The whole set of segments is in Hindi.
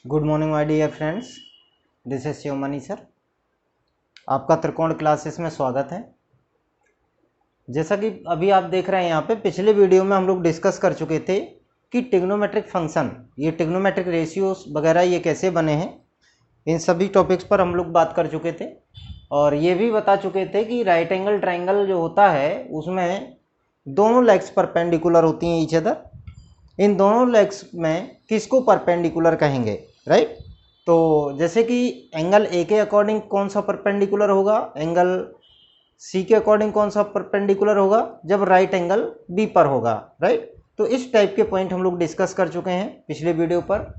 Good morning my dear friends, this is Shivamani sir. आपका त्रिकोण क्लासेस में स्वागत है। जैसा कि अभी आप देख रहे हैं यहाँ पे, पिछले वीडियो में हम लोग डिस्कस कर चुके थे कि ट्रिग्नोमेट्रिक फंक्शन, ये ट्रिग्नोमेट्रिक रेशियोज वगैरह ये कैसे बने हैं, इन सभी टॉपिक्स पर हम लोग बात कर चुके थे। और ये भी बता चुके थे कि राइट एंगल ट्राइंगल जो होता है उसमें दोनों लेग्स परपेंडिकुलर होती हैं ईच अदर। इन दोनों लेग्स में किसको परपेंडिकुलर कहेंगे, राइट? तो जैसे कि एंगल ए के अकॉर्डिंग कौन सा परपेंडिकुलर होगा, एंगल सी के अकॉर्डिंग कौन सा परपेंडिकुलर होगा, जब राइट एंगल बी पर होगा, राइट? तो इस टाइप के पॉइंट हम लोग डिस्कस कर चुके हैं पिछले वीडियो पर।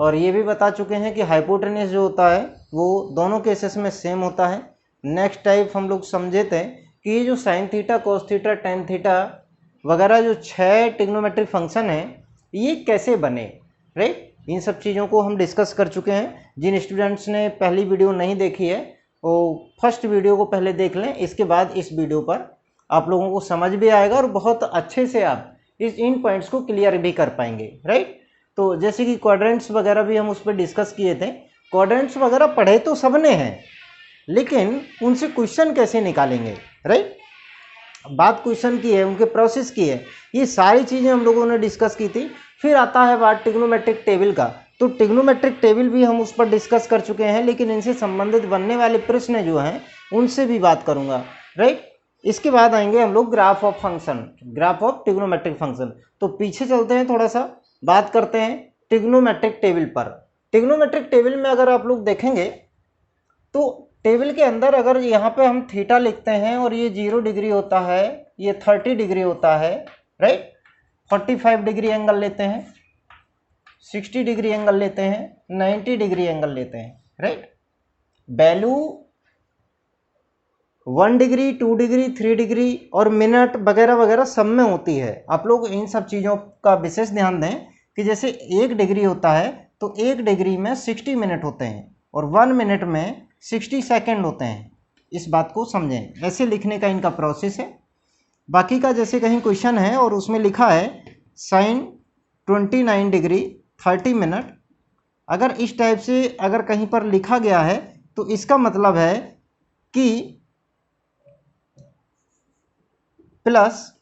और ये भी बता चुके हैं कि हाइपोटेन्यूज जो होता है वो दोनों केसेस में सेम होता है। नेक्स्ट टाइप हम लोग समझे थे कि ये जो sine theta, cos theta, tan theta वगैरह जो 6 ट्रिग्नोमेट्रिक फंक्शन है ये कैसे बने, राइट? इन सब चीज़ों को हम डिस्कस कर चुके हैं। जिन स्टूडेंट्स ने पहली वीडियो नहीं देखी है वो फर्स्ट वीडियो को पहले देख लें, इसके बाद इस वीडियो पर आप लोगों को समझ भी आएगा और बहुत अच्छे से आप इन पॉइंट्स को क्लियर भी कर पाएंगे, राइट? तो जैसे कि क्वाड्रेंट्स वगैरह भी हम उस पर डिस्कस किए थे। क्वाड्रेंट्स वगैरह पढ़े तो सबने हैं, लेकिन उनसे क्वेश्चन कैसे निकालेंगे, राइट? बात क्वेश्चन की है, उनके प्रोसेस की है, ये सारी चीज़ें हम लोगों ने डिस्कस की थी। फिर आता है बात ट्रिग्नोमेट्रिक टेबल का, तो ट्रिग्नोमेट्रिक टेबल भी हम उस पर डिस्कस कर चुके हैं, लेकिन इनसे संबंधित बनने वाले प्रश्न जो हैं उनसे भी बात करूंगा, राइट? इसके बाद आएंगे हम लोग graph of function, graph of trigonometric function. तो पीछे चलते हैं, थोड़ा सा बात करते हैं ट्रिग्नोमेट्रिक टेबल पर। ट्रिग्नोमेट्रिक टेबल में अगर आप लोग देखेंगे तो टेबल के अंदर अगर यहाँ पे हम थीटा लिखते हैं और ये 0 डिग्री होता है, ये 30 डिग्री होता है, राइट? 45 डिग्री एंगल लेते हैं, 60 डिग्री एंगल लेते हैं, 90 डिग्री एंगल लेते हैं, right? Value 1 degree, 2 degree, 3 degree और मिनट वगैरह वगैरह सब में होती है। आप लोग इन सब चीज़ों का विशेष ध्यान दें कि जैसे 1 डिग्री होता है तो 1 डिग्री में 60 मिनट होते हैं और 1 मिनट में 60 सेकेंड होते हैं। इस बात को समझें, ऐसे लिखने का इनका प्रोसेस है। बाकी का जैसे कहीं क्वेश्चन है और उसमें लिखा है साइन 29 डिग्री 30 मिनट, अगर इस टाइप से अगर कहीं पर लिखा गया है तो इसका मतलब है कि प्लस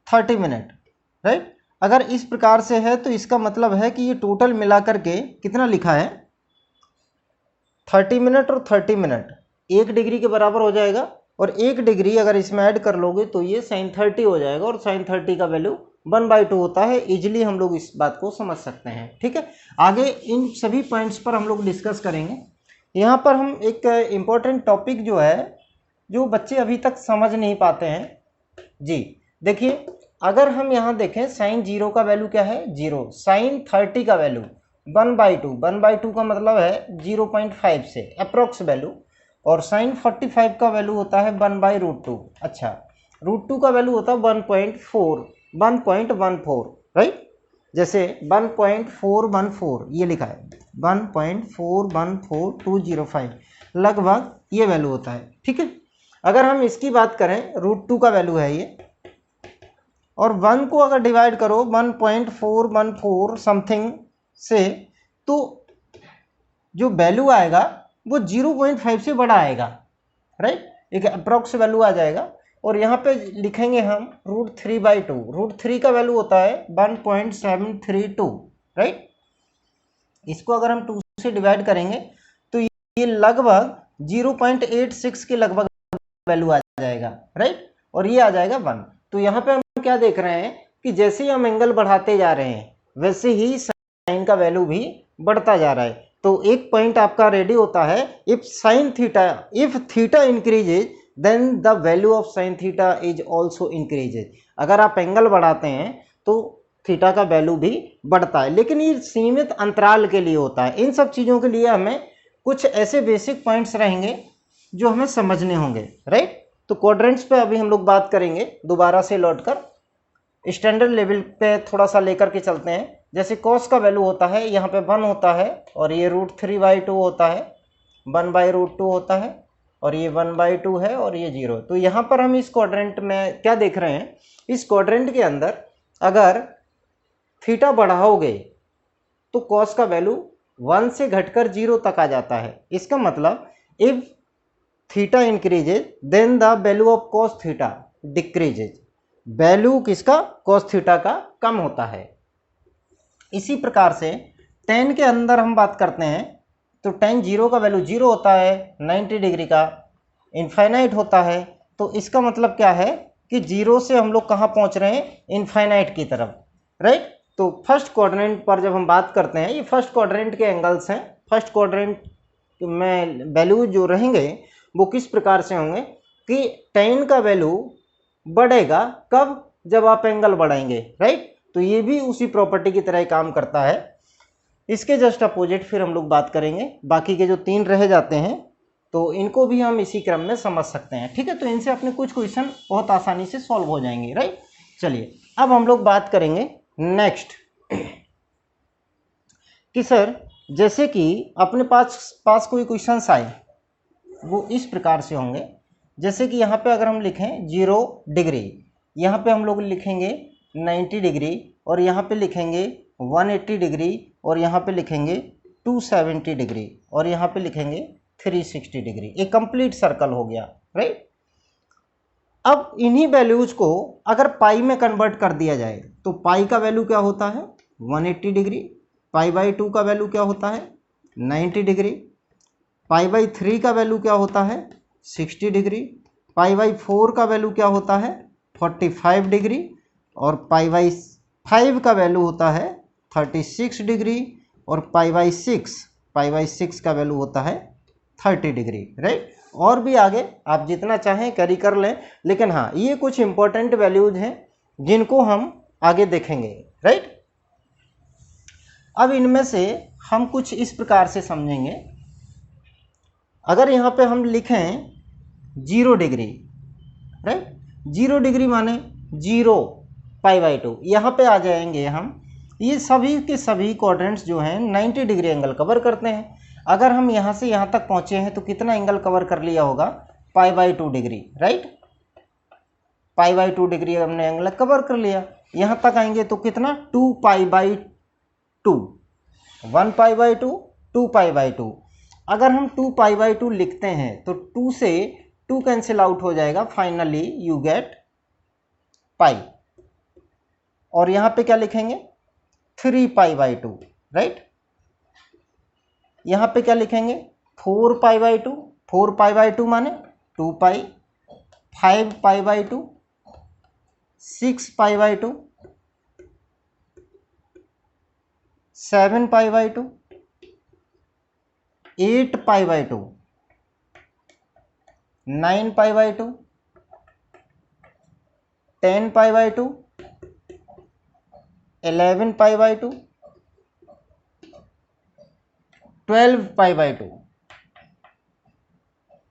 30 मिनट, राइट? अगर इस प्रकार से है तो इसका मतलब है कि ये टोटल मिलाकर के कितना लिखा है, 30 मिनट और 30 मिनट 1 डिग्री के बराबर हो जाएगा। और 1 डिग्री अगर इसमें ऐड कर लोगे तो ये साइन 30 हो जाएगा और साइन 30 का वैल्यू 1/2 होता है। इजीली हम लोग इस बात को समझ सकते हैं, ठीक है? आगे इन सभी पॉइंट्स पर हम लोग डिस्कस करेंगे। यहाँ पर हम एक इम्पोर्टेंट टॉपिक जो है, जो बच्चे अभी तक समझ नहीं पाते हैं जी, देखिए अगर हम यहाँ देखें साइन 0 का वैल्यू क्या है, 0। साइन 30 का वैल्यू 1/2, 1/2 का मतलब है 0.5 से अप्रोक्स वैल्यू। और साइन 45 का वैल्यू होता है 1/√2। अच्छा, √2 का वैल्यू होता है 1.14, राइट? जैसे 1.414 ये लिखा है, 1.414205 लगभग ये वैल्यू होता है, ठीक है? अगर हम इसकी बात करें, √2 का वैल्यू है ये, और 1 को अगर डिवाइड करो 1.414 समथिंग से, तो जो वैल्यू आएगा वो 0.5 से बड़ा आएगा, राइट? एक अप्रोक्स वैल्यू आ जाएगा। और यहाँ पे लिखेंगे हम √3/2, √3 का वैल्यू होता है 1.732, राइट? इसको अगर हम 2 से डिवाइड करेंगे तो ये लगभग 0.86 के लगभग वैल्यू आ जाएगा, राइट? और ये आ जाएगा 1। तो यहाँ पे हम क्या देख रहे हैं कि जैसे ही हम एंगल बढ़ाते जा रहे हैं वैसे ही साइन का वैल्यू भी बढ़ता जा रहा है। तो एक पॉइंट आपका रेडी होता है, if theta increases then the value of sine theta is also increases. अगर आप एंगल बढ़ाते हैं तो थीटा का वैल्यू भी बढ़ता है, लेकिन ये सीमित अंतराल के लिए होता है। इन सब चीज़ों के लिए हमें कुछ ऐसे बेसिक पॉइंट्स रहेंगे जो हमें समझने होंगे, राइट? तो क्वाड्रेंट्स पे अभी हम लोग बात करेंगे दोबारा से लौटकर, स्टैंडर्ड लेवल पे थोड़ा सा लेकर के चलते हैं। जैसे कॉस का वैल्यू होता है यहाँ पे 1 होता है और ये √3/2 होता है, 1/√2 होता है और ये 1/2 है और ये 0। तो यहाँ पर हम इस क्वाड्रेंट में क्या देख रहे हैं, इस क्वाड्रेंट के अंदर अगर थीटा बढ़ाओगे तो कॉस का वैल्यू 1 से घटकर 0 तक आ जाता है। इसका मतलब if theta increases then the value of cos theta decreases, value किसका, कॉस थीटा का कम होता है। इसी प्रकार से tan के अंदर हम बात करते हैं तो tan 0 का वैल्यू 0 होता है, 90 डिग्री का इनफाइनाइट होता है। तो इसका मतलब क्या है कि 0 से हम लोग कहाँ पहुँच रहे हैं, इनफाइनाइट की तरफ, राइट। तो फर्स्ट क्वाड्रेंट पर जब हम बात करते हैं, ये फर्स्ट क्वाड्रेंट के एंगल्स हैं। फर्स्ट क्वाड्रेंट में वैल्यू जो रहेंगे वो किस प्रकार से होंगे कि tan का वैल्यू बढ़ेगा कब, जब आप एंगल बढ़ाएंगे, राइट। तो ये भी उसी प्रॉपर्टी की तरह ही काम करता है। इसके जस्ट अपोजिट फिर हम लोग बात करेंगे, बाकी के जो 3 रह जाते हैं तो इनको भी हम इसी क्रम में समझ सकते हैं, ठीक है। तो इनसे अपने कुछ क्वेश्चन बहुत आसानी से सॉल्व हो जाएंगे, राइट। चलिए अब हम लोग बात करेंगे नेक्स्ट कि सर जैसे कि अपने पास कोई क्वेश्चंस आए वो इस प्रकार से होंगे। जैसे कि यहाँ पे अगर हम लिखें 0 डिग्री, यहाँ पे हम लोग लिखेंगे 90 डिग्री, और यहाँ पे लिखेंगे 180 डिग्री, और यहाँ पे लिखेंगे 270 डिग्री, और यहाँ पे लिखेंगे 360 डिग्री। एक कंप्लीट सर्कल हो गया, राइट। अब इन्हीं वैल्यूज को अगर पाई में कन्वर्ट कर दिया जाए तो पाई का वैल्यू क्या होता है, 180 डिग्री। पाई बाई 2 का वैल्यू क्या होता है, 90 डिग्री। पाई बाई 3 का वैल्यू क्या होता है, 60 डिग्री। पाई बाई 4 का वैल्यू क्या होता है, 45 डिग्री। और पाई बाई 5 का वैल्यू होता है 36 डिग्री। और पाई बाई 6 का वैल्यू होता है 30 डिग्री, राइट। और भी आगे आप जितना चाहें कैरी कर लें, लेकिन हाँ ये कुछ इंपॉर्टेंट वैल्यूज हैं जिनको हम आगे देखेंगे, राइट। अब इनमें से हम कुछ इस प्रकार से समझेंगे। अगर यहाँ पे हम लिखें 0 डिग्री, राइट, 0 डिग्री माने 0 पाई बाई 2, यहाँ पे आ जाएंगे हम। ये सभी के सभी क्वाड्रेंट्स जो हैं 90 डिग्री एंगल कवर करते हैं। अगर हम यहाँ से यहाँ तक पहुँचे हैं तो कितना एंगल कवर कर लिया होगा, pi by 2 degree, right. Pi by 2 degree हमने एंगल कवर कर लिया। यहाँ तक आएंगे तो कितना, 2 pi by 2, 1 pi by 2, 2 pi by 2। अगर हम 2 पाई बाई 2 लिखते हैं तो 2 से 2 कैंसिल आउट हो जाएगा, फाइनली यू गेट पाई। और यहाँ पे क्या लिखेंगे, 3 पाई बाई 2, राइट। यहाँ पे क्या लिखेंगे, 4 पाई बाई 2, 4 पाई बाई 2 माने 2 पाई। 5 pi by 2, 6 pi by 2, 7 pi by 2, 8 pi by 2, 9 pi by 2, 10 pi by 2, 11 pi by 2, 12 pi by 2,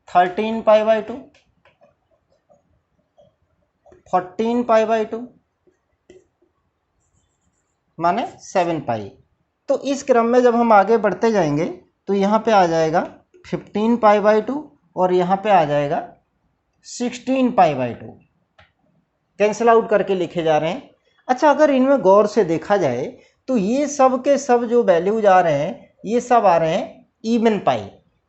13 pi by 2, 14 pi by 2 माने 7 पाई। तो इस क्रम में जब हम आगे बढ़ते जाएंगे तो यहाँ पे आ जाएगा 15 पाई बाई 2, और यहाँ पे आ जाएगा 16 पाई बाई 2। कैंसिल आउट करके लिखे जा रहे हैं। अच्छा, अगर इनमें गौर से देखा जाए तो ये सब के सब जो वैल्यूज आ रहे हैं ये सब आ रहे हैं इवन पाई।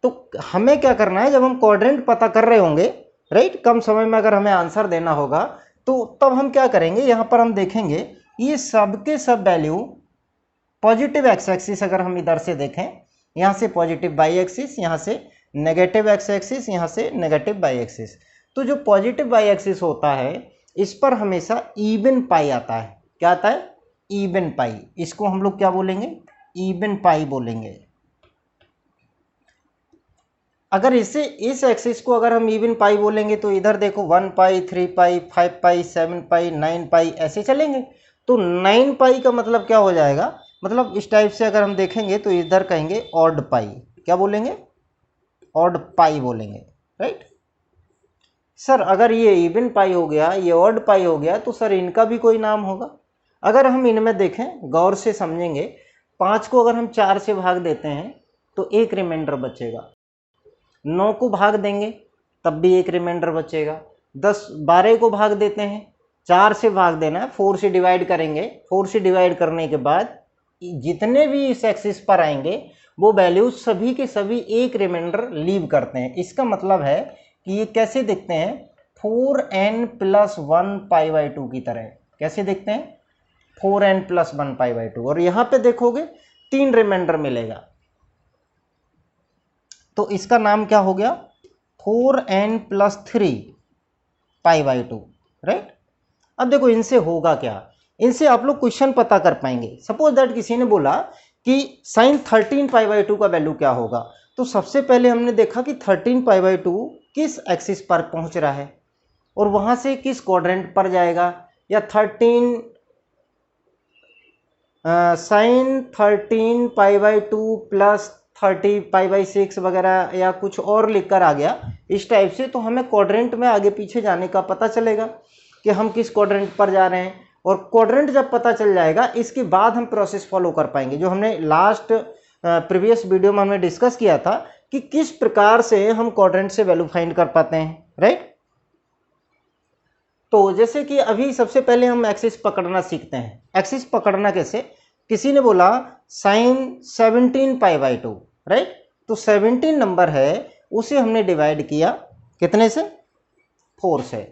तो हमें क्या करना है, जब हम क्वाड्रेंट पता कर रहे होंगे, राइट, कम समय में अगर हमें आंसर देना होगा तो तब हम क्या करेंगे, यहाँ पर हम देखेंगे ये सब के सब वैल्यू पॉजिटिव एक्स एक्सिस, अगर हम इधर से देखें, यहाँ से पॉजिटिव बाई एक्सिस, यहाँ से नेगेटिव एक्स एक्सिस, यहाँ से नेगेटिव बाई एक्सिस। तो जो पॉजिटिव बाई एक्सिस होता है इस पर हमेशा इवन पाई आता है। क्या आता है, इवन पाई। इसको हम लोग क्या बोलेंगे, इवन पाई बोलेंगे। अगर इसे इस एक्सिस को अगर हम इवन पाई बोलेंगे तो इधर देखो 1 पाई, 3 पाई, 5 पाई, 7 पाई, 9 पाई ऐसे चलेंगे। तो 9 पाई का मतलब क्या हो जाएगा, मतलब इस टाइप से अगर हम देखेंगे तो इधर कहेंगे ऑड पाई। क्या बोलेंगे, ऑड पाई बोलेंगे, राइट। सर अगर ये इवन पाई हो गया, ये ऑड पाई हो गया, तो सर इनका भी कोई नाम होगा। अगर हम इनमें देखें, गौर से समझेंगे, 5 को अगर हम 4 से भाग देते हैं तो एक रिमाइंडर बचेगा। 9 को भाग देंगे तब भी एक रिमाइंडर बचेगा। 12 को भाग देते हैं, 4 से भाग देना है, 4 से डिवाइड करेंगे, 4 से डिवाइड करने के बाद जितने भी इस एक्सिस पर आएंगे वो वैल्यूज सभी के सभी एक रिमाइंडर लीव करते हैं। इसका मतलब है कि ये कैसे दिखते हैं, 4n+1 π/2 की तरह। कैसे दिखते हैं, 4n+1 π/2। और यहाँ पे देखोगे 3 रिमाइंडर मिलेगा, तो इसका नाम क्या हो गया, 4n+3 π/2, राइट। अब देखो इनसे होगा क्या, इनसे आप लोग क्वेश्चन पता कर पाएंगे। सपोज दैट किसी ने बोला कि sin 13 π/2 का वैल्यू क्या होगा, तो सबसे पहले हमने देखा कि 13 π/2 किस एक्सिस पर पहुंच रहा है और वहां से किस क्वाड्रेंट पर जाएगा, या 13 sin 13 π/2 प्लस 30 π/6 वगैरह या कुछ और लिखकर आ गया इस टाइप से, तो हमें क्वाड्रेंट में आगे पीछे जाने का पता चलेगा कि हम किस क्वाड्रेंट पर जा रहे हैं। और क्वाड्रेंट जब पता चल जाएगा इसके बाद हम प्रोसेस फॉलो कर पाएंगे, जो हमने लास्ट प्रीवियस वीडियो में हमने डिस्कस किया था कि किस प्रकार से हम क्वाड्रेंट से वैल्यू फाइंड कर पाते हैं, राइट। तो जैसे कि अभी सबसे पहले हम एक्सिस पकड़ना सीखते हैं। एक्सिस पकड़ना कैसे, किसी ने बोला sin 17 π/2, राइट। तो 17 नंबर है उसे हमने डिवाइड किया कितने से, 4 से।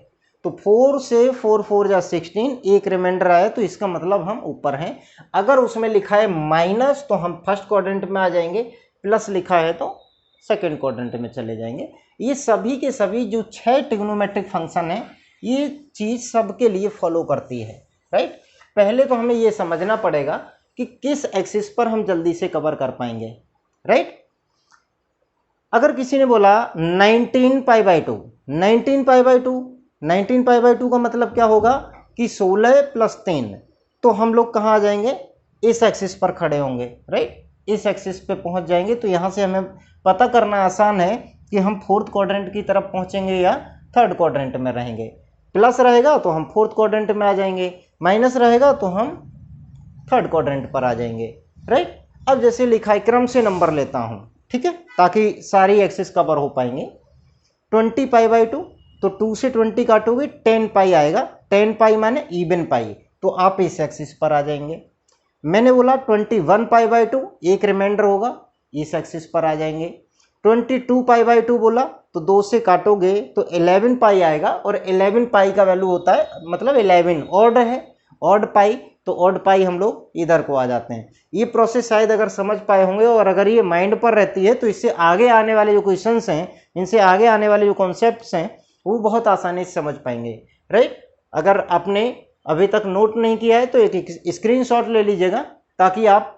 तो 4 से 4 4 जा 16, एक रिमाइंडर आया, तो इसका मतलब हम ऊपर हैं। अगर उसमें लिखा है माइनस तो हम फर्स्ट क्वाड्रेंट में आ जाएंगे, प्लस लिखा है तो सेकंड क्वाड्रेंट में चले जाएंगे। ये सभी के सभी जो 6 ट्रिग्नोमेट्रिक फंक्शन है ये चीज सबके लिए फॉलो करती है, राइट। पहले तो हमें ये समझना पड़ेगा कि किस एक्सिस पर हम जल्दी से कवर कर पाएंगे, राइट। अगर किसी ने बोला 19 π/2, 19 π/2, 19 π/2 का मतलब क्या होगा कि 16 + 3, तो हम लोग कहाँ आ जाएंगे, इस एक्सिस पर खड़े होंगे, राइट। इस एक्सिस पे पहुंच जाएंगे, तो यहाँ से हमें पता करना आसान है कि हम फोर्थ क्वाड्रेंट की तरफ पहुंचेंगे या थर्ड क्वाड्रेंट में रहेंगे। प्लस रहेगा तो हम फोर्थ क्वाड्रेंट में आ जाएंगे, माइनस रहेगा तो हम थर्ड क्वाड्रेंट पर आ जाएंगे, राइट। अब जैसे लिखा है, क्रम से नंबर लेता हूँ, ठीक है, ताकि सारी एक्सिस कवर हो पाएंगे। 20 π/2, तो 2 से 20 काटोगे 10 पाई आएगा, 10 पाई माने इवन पाई, तो आप इस एक्सिस पर आ जाएंगे। मैंने बोला 21 π/2, एक रिमाइंडर होगा, इस एक्सिस पर आ जाएंगे। 22 π/2 बोला तो 2 से काटोगे तो 11 पाई आएगा, और 11 पाई का वैल्यू होता है मतलब 11 ऑड है, ऑड पाई, तो ऑड पाई हम लोग इधर को आ जाते हैं। ये प्रोसेस शायद अगर समझ पाए होंगे, और अगर ये माइंड पर रहती है तो इससे आगे आने वाले जो क्वेश्चंस हैं, इनसे आगे आने वाले जो कॉन्सेप्ट्स हैं वो बहुत आसानी से समझ पाएंगे, राइट। अगर आपने अभी तक नोट नहीं किया है तो एक स्क्रीनशॉट ले लीजिएगा, ताकि आप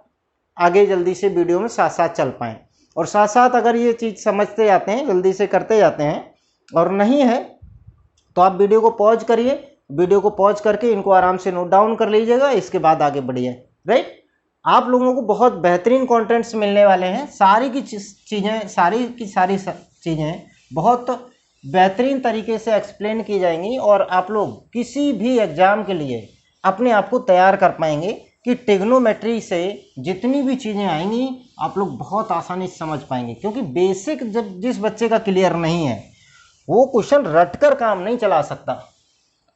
आगे जल्दी से वीडियो में साथ साथ चल पाएँ। और साथ साथ अगर ये चीज़ समझते जाते हैं, जल्दी से करते जाते हैं, और नहीं है तो आप वीडियो को पॉज करिए, वीडियो को पॉज करके इनको आराम से नोट डाउन कर लीजिएगा, इसके बाद आगे बढ़िए, राइट। आप लोगों को बहुत बेहतरीन कंटेंट्स मिलने वाले हैं, सारी की चीज़ें, सारी की सारी चीज़ें बहुत बेहतरीन तरीके से एक्सप्लेन की जाएंगी, और आप लोग किसी भी एग्जाम के लिए अपने आप को तैयार कर पाएंगे कि ट्रिग्नोमेट्री से जितनी भी चीज़ें आएंगी आप लोग बहुत आसानी से समझ पाएंगे। क्योंकि बेसिक जब जिस बच्चे का क्लियर नहीं है वो क्वेश्चन रटकर काम नहीं चला सकता,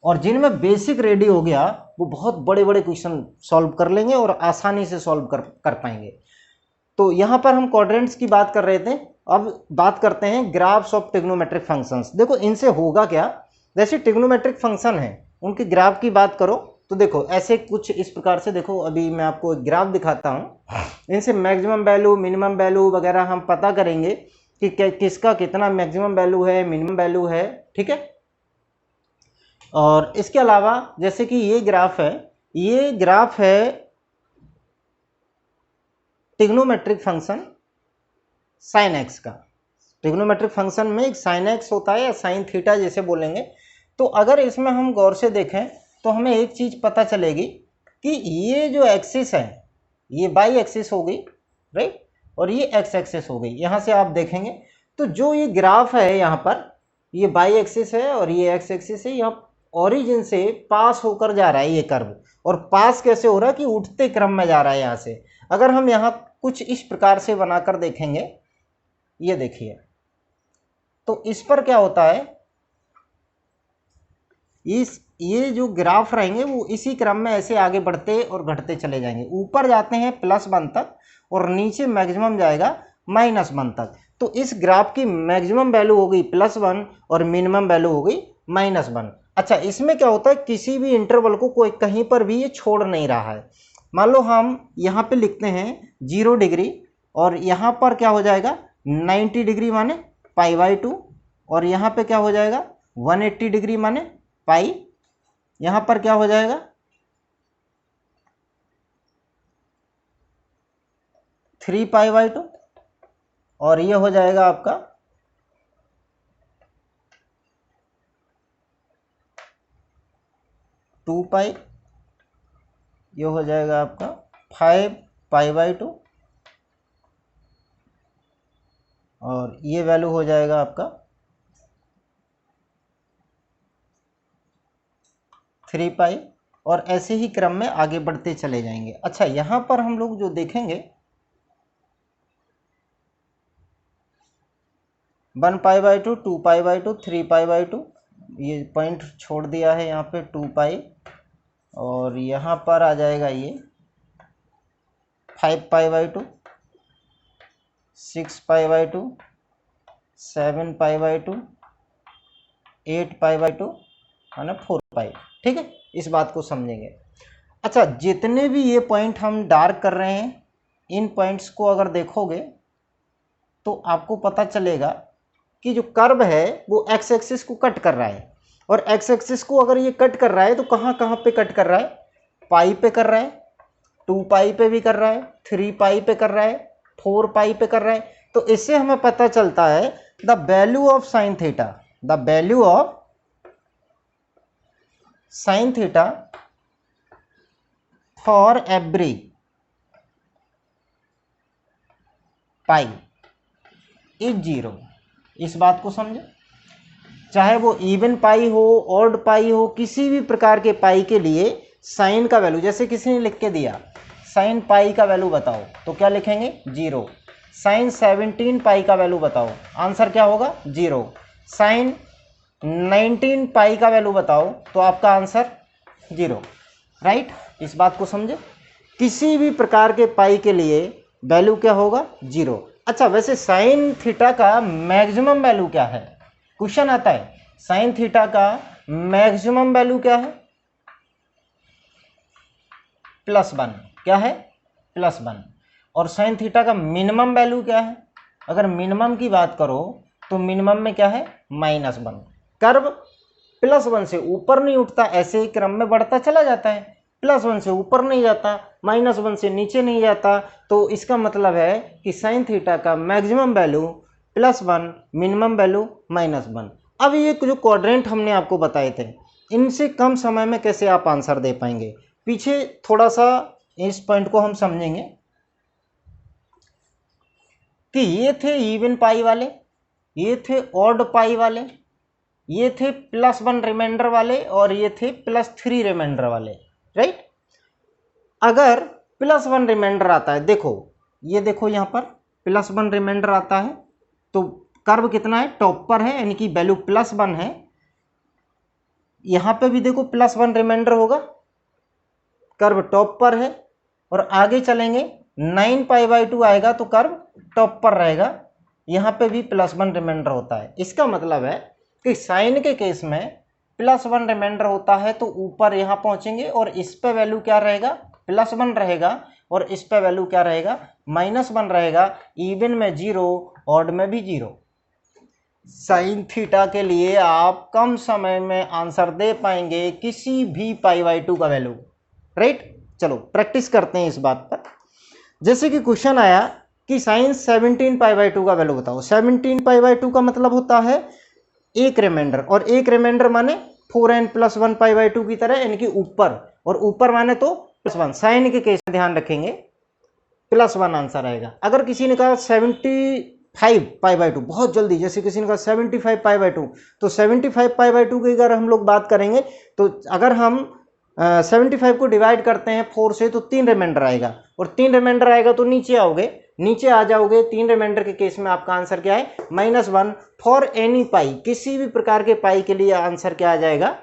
और जिनमें बेसिक रेडी हो गया वो बहुत बड़े बड़े क्वेश्चन सॉल्व कर लेंगे और आसानी से सॉल्व कर पाएंगे। तो यहाँ पर हम क्वाड्रेंट्स की बात कर रहे थे, अब बात करते हैं ग्राफ्स ऑफ ट्रिग्नोमेट्रिक फंक्शंस। देखो इनसे होगा क्या, जैसे ट्रिग्नोमेट्रिक फंक्शन है उनके ग्राफ की बात करो तो देखो ऐसे कुछ इस प्रकार से, देखो अभी मैं आपको एक ग्राफ दिखाता हूँ। इनसे मैक्सिमम वैल्यू, मिनिमम वैल्यू वगैरह हम पता करेंगे कि किसका कितना मैक्सिमम वैल्यू है, मिनिमम वैल्यू है, ठीक है। और इसके अलावा जैसे कि ये ग्राफ है ट्रिग्नोमेट्रिक फंक्शन साइन एक्स का। ट्रिग्नोमेट्रिक फंक्शन में एक साइन एक्स होता है या साइन थीटा जैसे बोलेंगे। तो अगर इसमें हम गौर से देखें तो हमें एक चीज़ पता चलेगी कि ये जो एक्सिस है ये वाई एक्सिस हो गई, राइट, और ये एक्स एक्सिस हो गई। यहाँ से आप देखेंगे तो जो ये ग्राफ है यहाँ पर ये वाई एक्सिस है और ये एक्स एक्सिस है, यहाँ ओरिजिन से पास होकर जा रहा है ये कर्व। और पास कैसे हो रहा है कि उठते क्रम में जा रहा है यहाँ से। अगर हम यहाँ कुछ इस प्रकार से बनाकर देखेंगे, ये देखिए, तो इस पर क्या होता है, इस ये जो ग्राफ रहेंगे वो इसी क्रम में ऐसे आगे बढ़ते और घटते चले जाएंगे, ऊपर जाते हैं +1 तक और नीचे मैक्सिमम जाएगा -1 तक। तो इस ग्राफ की मैक्सिमम वैल्यू हो गई +1 और मिनिमम वैल्यू हो गई -1। अच्छा, इसमें क्या होता है, किसी भी इंटरवल को कोई कहीं पर भी ये छोड़ नहीं रहा है। मान लो हम यहाँ पे लिखते हैं 0 डिग्री और यहाँ पर क्या हो जाएगा 90 डिग्री माने π/2 और यहाँ पे क्या हो जाएगा 180 डिग्री माने पाई, यहाँ पर क्या हो जाएगा 3π/2 और ये हो जाएगा आपका 2π, ये हो जाएगा आपका 5π/2 और ये वैल्यू हो जाएगा आपका 3π और ऐसे ही क्रम में आगे बढ़ते चले जाएंगे। अच्छा, यहाँ पर हम लोग जो देखेंगे 1π/2, 2π/2, 3π/2, ये पॉइंट छोड़ दिया है यहाँ पे 2π और यहाँ पर आ जाएगा ये 5π/2, 6π/2, 7π/2, 8π/2 माने 4π। ठीक है, इस बात को समझेंगे। अच्छा, जितने भी ये पॉइंट हम डार्क कर रहे हैं, इन पॉइंट्स को अगर देखोगे तो आपको पता चलेगा कि जो कर्व है वो एक्स एक्सिस को कट कर रहा है और एक्स एक्सिस को अगर ये कट कर रहा है तो कहाँ कहाँ पे कट कर रहा है, पाई पे कर रहा है, 2π पे भी कर रहा है, 3π पे कर रहा है, 4π पे कर रहा है। तो इससे हमें पता चलता है the value of sine theta, the value of sine theta for every pi is 0। इस बात को समझे, चाहे वो इवन पाई हो, ऑड पाई हो, किसी भी प्रकार के पाई के लिए साइन का वैल्यू, जैसे किसी ने लिख के दिया साइन पाई का वैल्यू बताओ तो क्या लिखेंगे 0। साइन 17π का वैल्यू बताओ, आंसर क्या होगा 0। साइन 19π का वैल्यू बताओ तो आपका आंसर 0। राइट, इस बात को समझे, किसी भी प्रकार के पाई के लिए वैल्यू क्या होगा 0। अच्छा, वैसे साइन थीटा का मैक्सिमम वैल्यू क्या है, क्वेश्चन आता है, साइन थीटा का मैक्सिमम वैल्यू क्या है, +1। क्या है, +1। और साइन थीटा का मिनिमम वैल्यू क्या है, अगर मिनिमम की बात करो तो मिनिमम में क्या है -1। कर्व +1 से ऊपर नहीं उठता, ऐसे ही क्रम में बढ़ता चला जाता है, +1 से ऊपर नहीं जाता, -1 से नीचे नहीं जाता। तो इसका मतलब है कि साइन थीटा का मैक्सिमम वैल्यू +1, मिनिमम वैल्यू -1। अब ये जो क्वाड्रेंट हमने आपको बताए थे, इनसे कम समय में कैसे आप आंसर दे पाएंगे, पीछे थोड़ा सा इस पॉइंट को हम समझेंगे कि ये थे इवन पाई वाले, ये थे ऑड पाई वाले, ये थे +1 रिमाइंडर वाले और ये थे +3 रिमाइंडर वाले। राइट, अगर +1 रिमाइंडर आता है, देखो ये देखो यहाँ पर +1 रिमाइंडर आता है तो कर्व कितना है, टॉप पर है, यानी कि वैल्यू +1 है। यहाँ पे भी देखो +1 रिमाइंडर होगा, कर्व टॉप पर है और आगे चलेंगे 9π/2 आएगा तो कर्व टॉप पर रहेगा, यहाँ पे भी +1 रिमाइंडर होता है। इसका मतलब है कि साइन के केस में +1 रिमाइंडर होता है तो ऊपर यहाँ पहुँचेंगे और इस पे वैल्यू क्या रहेगा, +1 रहेगा और इस पे वैल्यू क्या रहेगा, -1 रहेगा। इवन में 0, ऑड में भी 0। साइन थीटा के लिए आप कम समय में आंसर दे पाएंगे किसी भी π/2 का वैल्यू। राइट, चलो प्रैक्टिस करते हैं इस बात पर। जैसे कि क्वेश्चन आया कि साइन 17π/2 का वैल्यू बताओ। 17π/2 का मतलब होता है एक रिमाइंडर, और एक रिमाइंडर माने 4n + 1π/2 की तरह, यानी कि ऊपर, और ऊपर माने तो +1। साइन के केस में ध्यान रखेंगे +1 आंसर आएगा। अगर किसी ने कहा 75π/2, बहुत जल्दी, जैसे किसी ने कहा 75π/2, तो 75π/2 की अगर हम लोग बात करेंगे तो अगर हम 75 को डिवाइड करते हैं 4 से तो 3 रिमाइंडर आएगा, और 3 रिमाइंडर आएगा तो नीचे आओगे, नीचे आ जाओगे। 3 रिमाइंडर के केस में आपका आंसर क्या है, -1 फॉर एनी पाई, किसी भी प्रकार के पाई के लिए आंसर क्या आ जाएगा,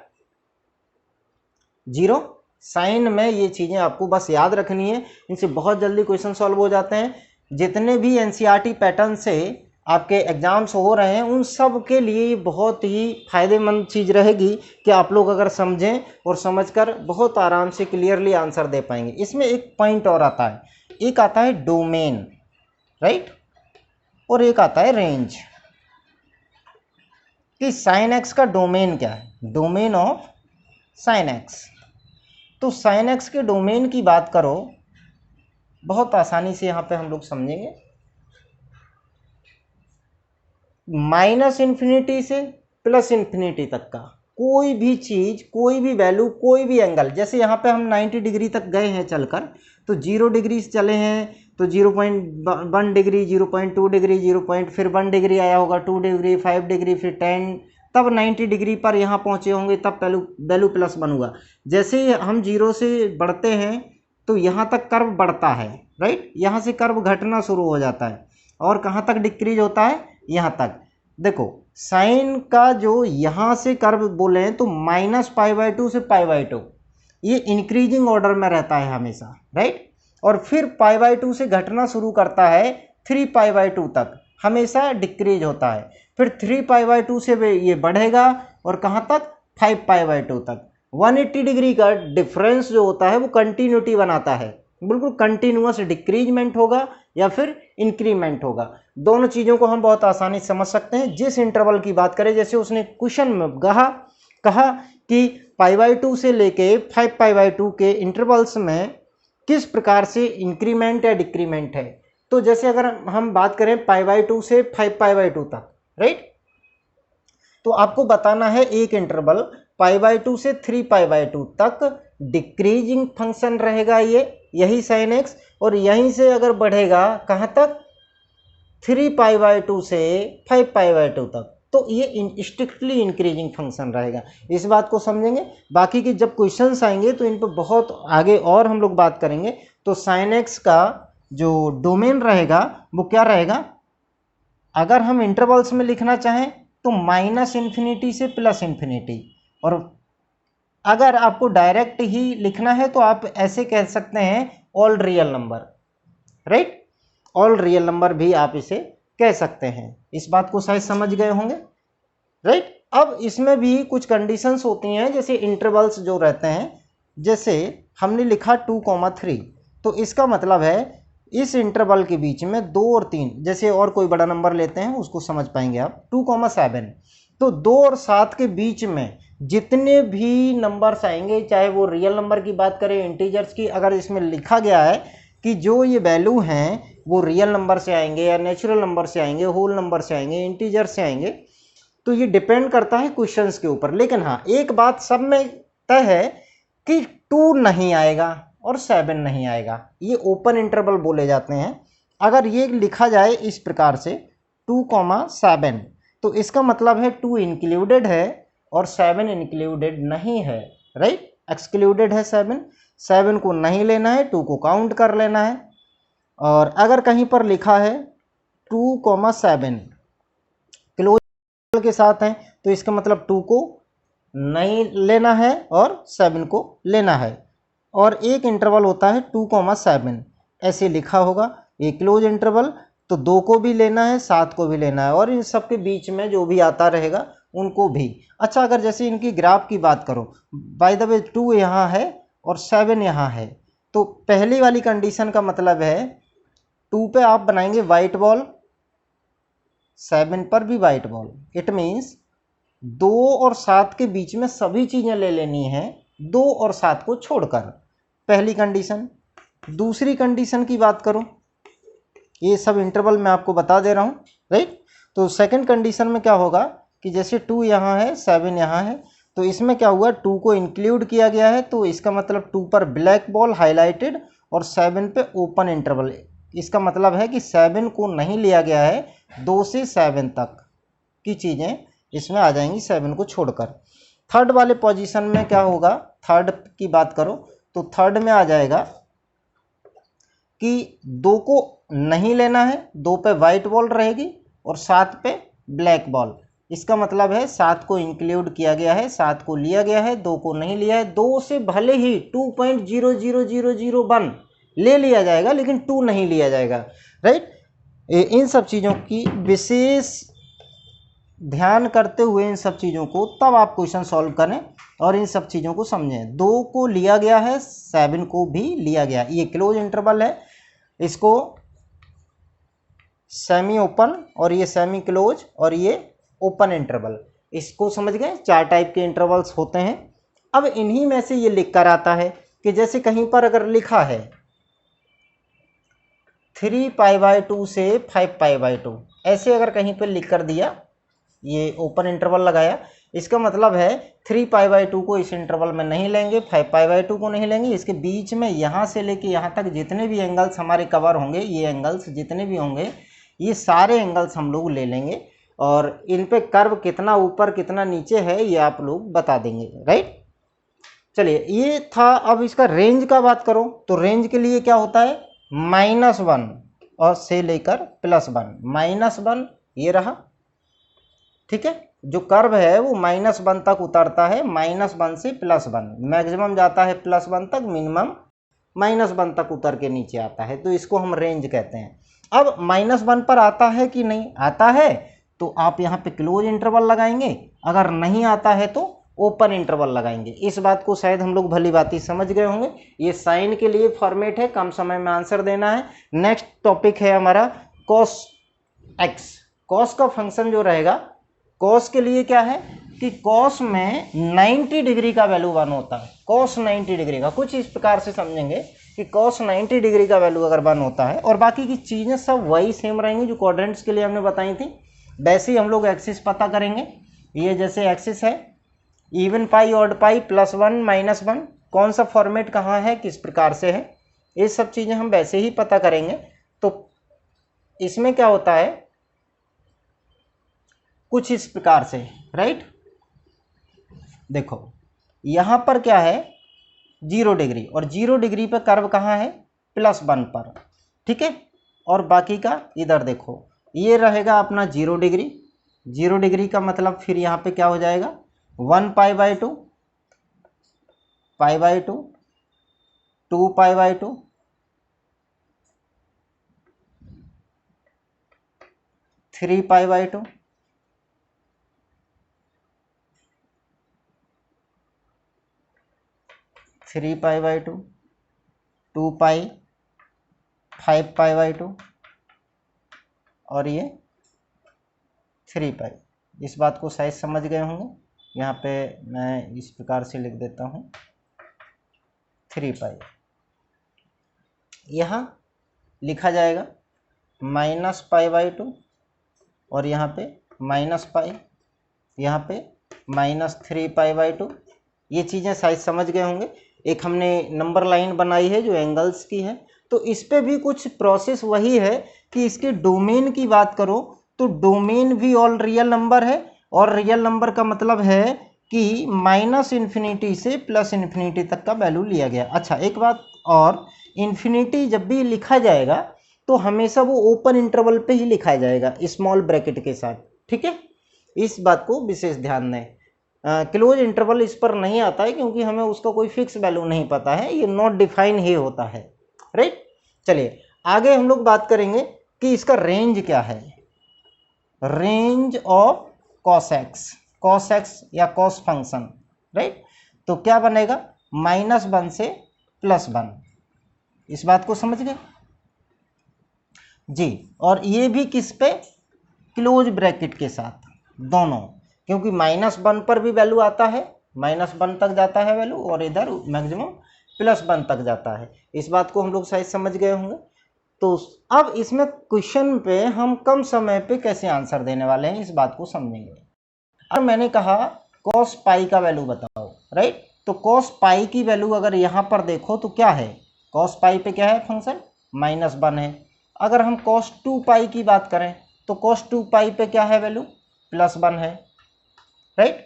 जीरो। साइन में ये चीज़ें आपको बस याद रखनी है, इनसे बहुत जल्दी क्वेश्चन सॉल्व हो जाते हैं। जितने भी एनसीईआरटी पैटर्न से आपके एग्जाम्स हो रहे हैं उन सब के लिए बहुत ही फायदेमंद चीज़ रहेगी कि आप लोग अगर समझें और समझकर बहुत आराम से क्लियरली आंसर दे पाएंगे। इसमें एक पॉइंट और आता है, एक आता है डोमेन, राइट, और एक आता है रेंज। कि साइन एक्स का डोमेन क्या है, डोमेन ऑफ साइन एक्स। तो साइन एक्स के डोमेन की बात करो, बहुत आसानी से यहाँ पे हम लोग समझेंगे। माइनस इन्फिनिटी से प्लस इन्फिनिटी तक का कोई भी चीज़, कोई भी वैल्यू, कोई भी एंगल, जैसे यहाँ पे हम 90 डिग्री तक गए हैं चलकर, तो 0 डिग्री से चले हैं तो 0.1 डिग्री, 0.2 डिग्री, 0. फिर 1 डिग्री आया होगा, 2 डिग्री, 5 डिग्री, फिर 10, तब 90 डिग्री पर यहाँ पहुँचे होंगे, तब वैल्यू प्लस बनूंगा। जैसे ही हम 0 से बढ़ते हैं तो यहाँ तक कर्व बढ़ता है, राइट, यहाँ से कर्व घटना शुरू हो जाता है और कहाँ तक डिक्रीज होता है, यहाँ तक। देखो साइन का जो यहाँ से कर्व बोले तो -π/2 से π/2, ये इंक्रीजिंग ऑर्डर में रहता है हमेशा, राइट, और फिर π/2 से घटना शुरू करता है 3π/2 तक, हमेशा डिक्रीज होता है। फिर 3π/2 से ये बढ़ेगा और कहाँ तक, 5π/2 तक। 180 डिग्री का डिफरेंस जो होता है वो कंटिन्यूटी बनाता है, बिल्कुल कंटिन्यूअस डिक्रीजमेंट होगा या फिर इंक्रीमेंट होगा। दोनों चीज़ों को हम बहुत आसानी से समझ सकते हैं। जिस इंटरवल की बात करें, जैसे उसने क्वेश्चन में कहा कि π/2 से लेके 5π/2 के इंटरवल्स में किस प्रकार से इंक्रीमेंट या डिक्रीमेंट है। तो जैसे अगर हम बात करें π/2 से 5π/2 तक, राइट, तो आपको बताना है एक इंटरवल π/2 से 3π/2 तक डिक्रीजिंग फंक्शन रहेगा ये, यही साइन एक्स, और यहीं से अगर बढ़ेगा कहाँ तक, 3π/2 से 5π/2 तक, तो ये स्ट्रिक्टली इंक्रीजिंग फंक्शन रहेगा। इस बात को समझेंगे। बाकी के जब क्वेश्चंस आएंगे तो इन पर बहुत आगे और हम लोग बात करेंगे। तो साइन एक्स का जो डोमेन रहेगा वो क्या रहेगा, अगर हम इंटरवल्स में लिखना चाहें तो -∞ से +∞, और अगर आपको डायरेक्ट ही लिखना है तो आप ऐसे कह सकते हैं all real number, right, all real number भी आप इसे कह सकते हैं। इस बात को शायद समझ गए होंगे, राइट। अब इसमें भी कुछ कंडीशंस होती हैं, जैसे इंटरवल्स जो रहते हैं, जैसे हमने लिखा 2,3, तो इसका मतलब है इस इंटरवल के बीच में 2 और 3, जैसे और कोई बड़ा नंबर लेते हैं उसको समझ पाएंगे आप, 2,7, तो 2 और 7 के बीच में जितने भी नंबर्स आएंगे, चाहे वो रियल नंबर की बात करें, इंटीजर्स की, अगर इसमें लिखा गया है कि जो ये वैल्यू हैं वो रियल नंबर से आएंगे या नेचुरल नंबर से आएंगे, होल नंबर से आएंगे, इंटीजर से आएंगे, तो ये डिपेंड करता है क्वेश्चंस के ऊपर। लेकिन हाँ, एक बात सब में तय है कि 2 नहीं आएगा और 7 नहीं आएगा, ये ओपन इंटरवल बोले जाते हैं। अगर ये लिखा जाए इस प्रकार से 2,7, तो इसका मतलब है 2 इंक्लूडेड है और 7 इंक्लूडेड नहीं है, राइट, एक्सक्लूडेड है 7 को नहीं लेना है, 2 को काउंट कर लेना है। और अगर कहीं पर लिखा है 2,7 क्लोज के साथ है, तो इसका मतलब 2 को नहीं लेना है और 7 को लेना है। और एक इंटरवल होता है 2,7, ऐसे लिखा होगा, एक क्लोज इंटरवल, तो 2 को भी लेना है, 7 को भी लेना है, और इन सब के बीच में जो भी आता रहेगा उनको भी। अच्छा, अगर जैसे इनकी ग्राफ की बात करो, बाय द वे 2 यहाँ है और 7 यहाँ है, तो पहली वाली कंडीशन का मतलब है 2 पे आप बनाएंगे वाइट बॉल, 7 पर भी वाइट बॉल। इट मीन्स 2 और 7 के बीच में सभी चीज़ें ले लेनी है, 2 और 7 को छोड़कर, पहली कंडीशन। दूसरी कंडीशन की बात करो, ये सब इंटरवल मैं आपको बता दे रहा हूँ, राइट। तो सेकंड कंडीशन में क्या होगा कि जैसे 2 यहाँ है, 7 यहाँ है, तो इसमें क्या हुआ, 2 को इंक्लूड किया गया है, तो इसका मतलब 2 पर ब्लैक बॉल हाईलाइटेड और 7 पे ओपन इंटरवल। इसका मतलब है कि 7 को नहीं लिया गया है, 2 से 7 तक की चीज़ें इसमें आ जाएंगी 7 को छोड़कर। थर्ड वाले पोजीशन में क्या होगा, थर्ड की बात करो तो थर्ड में आ जाएगा कि 2 को नहीं लेना है, 2 पे वाइट बॉल रहेगी और 7 पे ब्लैक बॉल। इसका मतलब है 7 को इंक्लूड किया गया है, 7 को लिया गया है, 2 को नहीं लिया है। 2 से भले ही 2.00001 ले लिया जाएगा लेकिन 2 नहीं लिया जाएगा, राइट। इन सब चीज़ों की विशेष ध्यान करते हुए इन सब चीज़ों को तब आप क्वेश्चन सॉल्व करें और इन सब चीज़ों को समझें। 2 को लिया गया है, 7 को भी लिया गया। ये क्लोज इंटरवल है, इसको सेमी ओपन और ये सेमी क्लोज और ये ओपन इंटरवल, इसको समझ गए। 4 टाइप के इंटरवल्स होते हैं। अब इन्हीं में से ये लिख कर आता है कि जैसे कहीं पर अगर लिखा है 3π/2 से 5π/2, ऐसे अगर कहीं पर लिख कर दिया, ये ओपन इंटरवल लगाया, इसका मतलब है 3π/2 को इस इंटरवल में नहीं लेंगे, 5π/2 को नहीं लेंगे। इसके बीच में यहाँ से लेके यहाँ तक जितने भी एंगल्स हमारे कवर होंगे, ये एंगल्स जितने भी होंगे, ये सारे एंगल्स हम लोग ले लेंगे और इन पे कर्व कितना ऊपर कितना नीचे है ये आप लोग बता देंगे, राइट। चलिए, ये था। अब इसका रेंज का बात करो तो रेंज के लिए क्या होता है, -1 और से लेकर +1। -1 ये रहा, ठीक है। जो कर्व है वो -1 तक उतरता है, -1 से +1, मैक्सिमम जाता है +1 तक, मिनिमम -1 तक उतर के नीचे आता है, तो इसको हम रेंज कहते हैं। अब -1 पर आता है कि नहीं आता है तो आप यहाँ पे क्लोज इंटरवल लगाएंगे, अगर नहीं आता है तो ओपन इंटरवल लगाएंगे। इस बात को शायद हम लोग भली भांति समझ गए होंगे। ये साइन के लिए फॉर्मेट है, कम समय में आंसर देना है। नेक्स्ट टॉपिक है हमारा cos x। cos का फंक्शन जो रहेगा, cos के लिए क्या है कि cos में 90 डिग्री का वैल्यू 1 होता है। cos 90 डिग्री का कुछ इस प्रकार से समझेंगे कि cos 90 डिग्री का वैल्यू अगर 1 होता है और बाकी की चीज़ें सब वही सेम रहेंगी जो क्वाड्रेंट्स के लिए हमने बताई थी, वैसे ही हम लोग एक्सिस पता करेंगे। ये जैसे एक्सिस है इवन पाई, ऑड पाई, +1 -1, कौन सा फॉर्मेट कहाँ है, किस प्रकार से है, ये सब चीज़ें हम वैसे ही पता करेंगे। तो इसमें क्या होता है कुछ इस प्रकार से, राइट। देखो यहाँ पर क्या है 0 डिग्री और 0 डिग्री पर कर्व कहाँ है +1 पर, ठीक है। और बाकी का इधर देखो, ये रहेगा अपना 0 डिग्री। 0 डिग्री का मतलब फिर यहाँ पे क्या हो जाएगा 1π/2, π/2, 2π/2, 3π/2, थ्री π/2, 2π, 5π/2 और ये 3π। इस बात को शायद समझ गए होंगे। यहाँ पे मैं इस प्रकार से लिख देता हूँ 3π। यहाँ लिखा जाएगा -π/2 और यहाँ पे -π, यहाँ पे -3π/2। ये चीज़ें शायद समझ गए होंगे। एक हमने नंबर लाइन बनाई है जो एंगल्स की है, तो इस पे भी कुछ प्रोसेस वही है कि इसके डोमेन की बात करो तो डोमेन भी ऑल रियल नंबर है और रियल नंबर का मतलब है कि -∞ से +∞ तक का वैल्यू लिया गया। अच्छा, एक बात और, इन्फिनिटी जब भी लिखा जाएगा तो हमेशा वो ओपन इंटरवल पे ही लिखा जाएगा स्मॉल ब्रैकेट के साथ, ठीक है। इस बात को विशेष ध्यान दें। क्लोज इंटरवल इस पर नहीं आता है क्योंकि हमें उसका कोई फिक्स वैल्यू नहीं पता है, ये नॉट डिफाइन ही होता है, राइट। चलिए आगे हम लोग बात करेंगे कि इसका रेंज क्या है। रेंज ऑफ cos x या cos फंक्शन, राइट। तो क्या बनेगा -1 से +1। इस बात को समझ गए जी। और ये भी किस पे, क्लोज ब्रैकेट के साथ दोनों, क्योंकि -1 पर भी वैल्यू आता है, -1 तक जाता है वैल्यू और इधर मैक्सिमम +1 तक जाता है। इस बात को हम लोग शायद समझ गए होंगे। तो अब इसमें क्वेश्चन पे हम कम समय पे कैसे आंसर देने वाले हैं इस बात को समझेंगे। अब मैंने कहा cos पाई का वैल्यू बताओ, राइट। तो cos पाई की वैल्यू अगर यहाँ पर देखो तो क्या है, cos पाई पे क्या है फंक्शन -1 है। अगर हम cos 2 पाई की बात करें तो cos 2 पाई पे क्या है वैल्यू +1 है, राइट।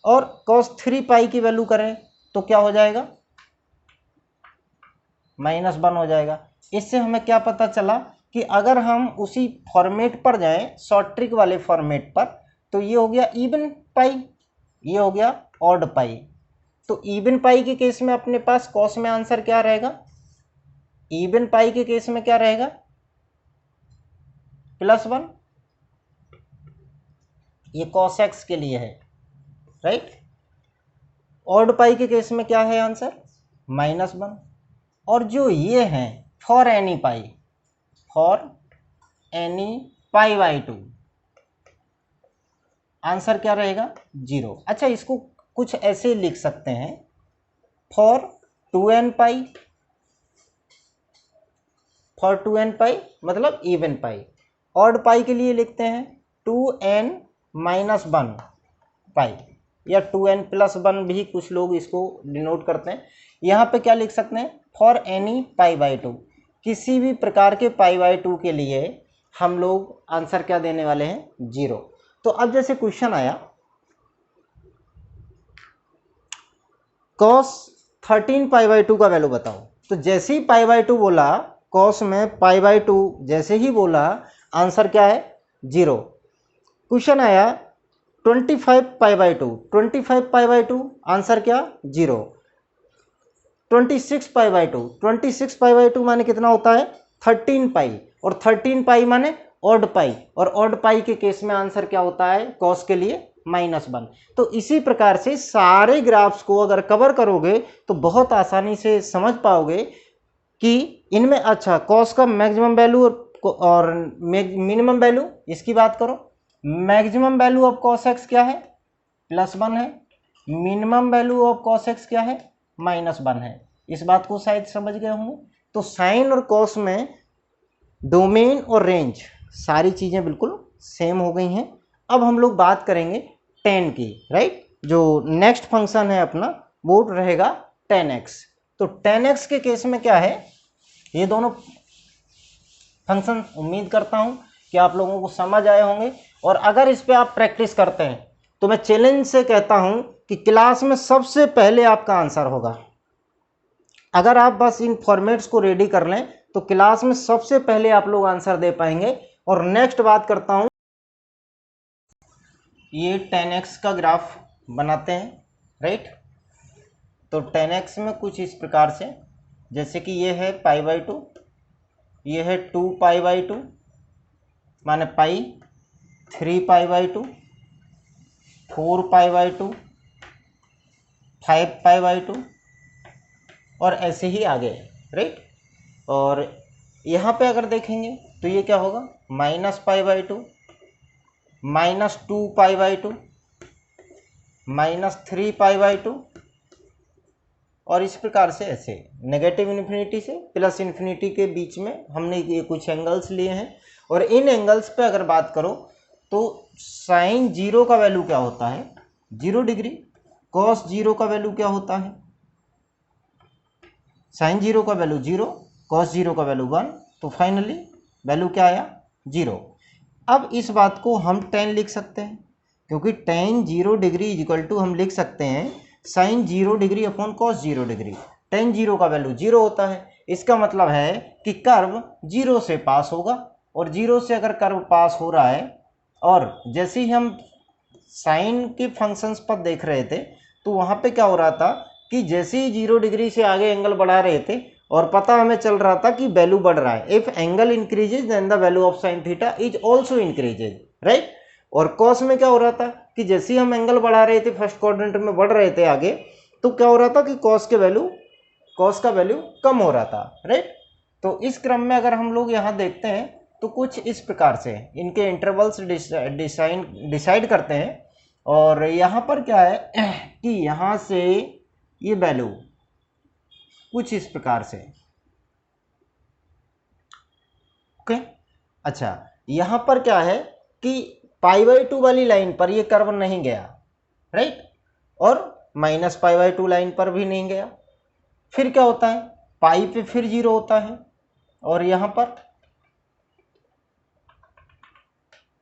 और cos 3 पाई की वैल्यू करें तो क्या हो जाएगा -1 हो जाएगा। इससे हमें क्या पता चला कि अगर हम उसी फॉर्मेट पर जाएं, शॉर्ट ट्रिक वाले फॉर्मेट पर, तो ये हो गया इवन पाई, ये हो गया ऑड पाई। तो इवन पाई के केस में अपने पास कॉस में आंसर क्या रहेगा, इवन पाई के केस में क्या रहेगा, +1, ये कॉस एक्स के लिए है, राइट। ऑड पाई के केस में क्या है आंसर, -1। और जो ये है for any pi, for any pi by 2, answer क्या रहेगा 0। अच्छा, इसको कुछ ऐसे लिख सकते हैं, for 2n pi, for 2n पाई मतलब इवन पाई। ऑड पाई के लिए लिखते हैं 2n - 1 पाई, या 2n+1 भी कुछ लोग इसको डिनोट करते हैं। यहाँ पे क्या लिख सकते हैं, फॉर एनी पाई बाई 2, किसी भी प्रकार के पाई बाई 2 के लिए हम लोग आंसर क्या देने वाले हैं, 0। तो अब जैसे क्वेश्चन आया cos 13 पाई बाई 2 का वैल्यू बताओ, तो जैसे ही पाई बाई 2 बोला, cos में पाई बाई 2 जैसे ही बोला, आंसर क्या है 0। क्वेश्चन आया 25 pi by 2, 25 pi by 2, answer क्या 0। 26 पाई बाई 2, 26 पाई बाई 2 माने कितना होता है 13 पाई, और 13 पाई माने ऑड पाई, और ऑड पाई के केस में आंसर क्या होता है कॉस के लिए -1। तो इसी प्रकार से सारे ग्राफ्स को अगर कवर करोगे तो बहुत आसानी से समझ पाओगे कि इनमें, अच्छा कॉस का मैक्सिमम वैल्यू और मिनिमम वैल्यू, इसकी बात करो, maximum value of cos x क्या है +1 है, minimum value of cos x क्या है -1 है। इस बात को शायद समझ गए होंगे। तो साइन और कॉस में डोमेन और रेंज सारी चीजें बिल्कुल सेम हो गई हैं। अब हम लोग बात करेंगे tan की, राइट। जो नेक्स्ट फंक्शन है अपना वो रहेगा tan x। तो tan x के केस में क्या है, ये दोनों फंक्शन उम्मीद करता हूं कि आप लोगों को समझ आए होंगे, और अगर इस पे आप प्रैक्टिस करते हैं तो मैं चैलेंज से कहता हूं कि क्लास में सबसे पहले आपका आंसर होगा। अगर आप बस इन फॉर्मेट्स को रेडी कर लें तो क्लास में सबसे पहले आप लोग आंसर दे पाएंगे। और नेक्स्ट बात करता हूं, ये tan x का ग्राफ बनाते हैं, राइट। तो tan x में कुछ इस प्रकार से, जैसे कि ये है पाई बाई 2, ये है 2 पाई बाई 2 माने पाई, 3 pi by 2, 4 pi by 2, 5 pi by 2, और ऐसे ही आगे, राइट। और यहाँ पे अगर देखेंगे तो ये क्या होगा -pi by 2, -2 pi by 2, -3 pi by 2, और इस प्रकार से ऐसे नेगेटिव इन्फिनिटी से प्लस इन्फिनिटी के बीच में हमने ये कुछ एंगल्स लिए हैं। और इन एंगल्स पे अगर बात करो तो साइन 0 का वैल्यू क्या होता है 0 डिग्री, कॉस 0 का वैल्यू क्या होता है, साइन 0 का वैल्यू 0, कॉस 0 का वैल्यू 1, तो फाइनली वैल्यू क्या आया 0। अब इस बात को हम tan लिख सकते हैं, क्योंकि tan 0 डिग्री इक्वल टू हम लिख सकते हैं sine 0 degree upon cos 0 degree. tan 0 का वैल्यू 0 होता है, इसका मतलब है कि कर्व 0 से पास होगा, और 0 से अगर कर्व पास हो रहा है, और जैसे ही हम साइन के फंक्शंस पर देख रहे थे तो वहाँ पे क्या हो रहा था कि जैसे ही 0 डिग्री से आगे एंगल बढ़ा रहे थे और पता हमें चल रहा था कि वैल्यू बढ़ रहा है, if angle increases then the value of sine theta is also increases, right. और कॉस में क्या हो रहा था कि जैसे ही हम एंगल बढ़ा रहे थे, फर्स्ट क्वाड्रेंट में बढ़ रहे थे आगे, तो क्या हो रहा था कि कॉस का वैल्यू कम हो रहा था, राइट। तो इस क्रम में अगर हम लोग यहाँ देखते हैं तो कुछ इस प्रकार से इनके इंटरवल्स डिसाइड करते हैं। और यहाँ पर क्या है कि यहाँ से ये वैल्यू कुछ इस प्रकार से, ओके। अच्छा, यहाँ पर क्या है कि पाई बाई 2 वाली लाइन पर ये कर्व नहीं गया, राइट, और -पाई/2 लाइन पर भी नहीं गया। फिर क्या होता है, पाई पे फिर 0 होता है, और यहाँ पर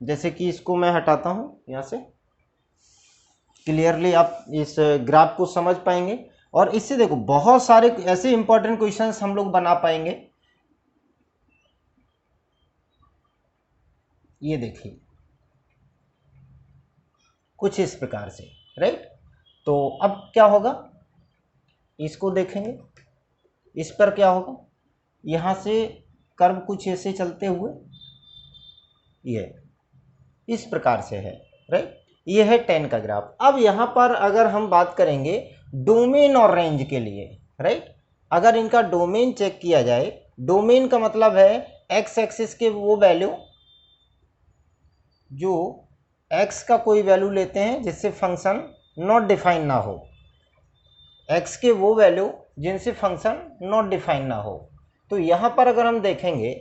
जैसे कि इसको मैं हटाता हूँ यहाँ से, क्लियरली आप इस ग्राफ को समझ पाएंगे। और इससे देखो बहुत सारे ऐसे इंपॉर्टेंट क्वेश्चंस हम लोग बना पाएंगे। ये देखिए, कुछ इस प्रकार से, राइट। तो अब क्या होगा, इसको देखेंगे, इस पर क्या होगा, यहाँ से कर्व कुछ ऐसे चलते हुए ये इस प्रकार से है, राइट। ये है tan का ग्राफ। अब यहाँ पर अगर हम बात करेंगे डोमेन और रेंज के लिए, राइट, अगर इनका डोमेन चेक किया जाए, डोमेन का मतलब है एक्स एक्सिस के वो वैल्यू जो x का कोई वैल्यू लेते हैं जिससे फंक्शन नॉट डिफाइन ना हो, x के वो वैल्यू जिनसे फंक्शन नॉट डिफाइन ना हो। तो यहाँ पर अगर हम देखेंगे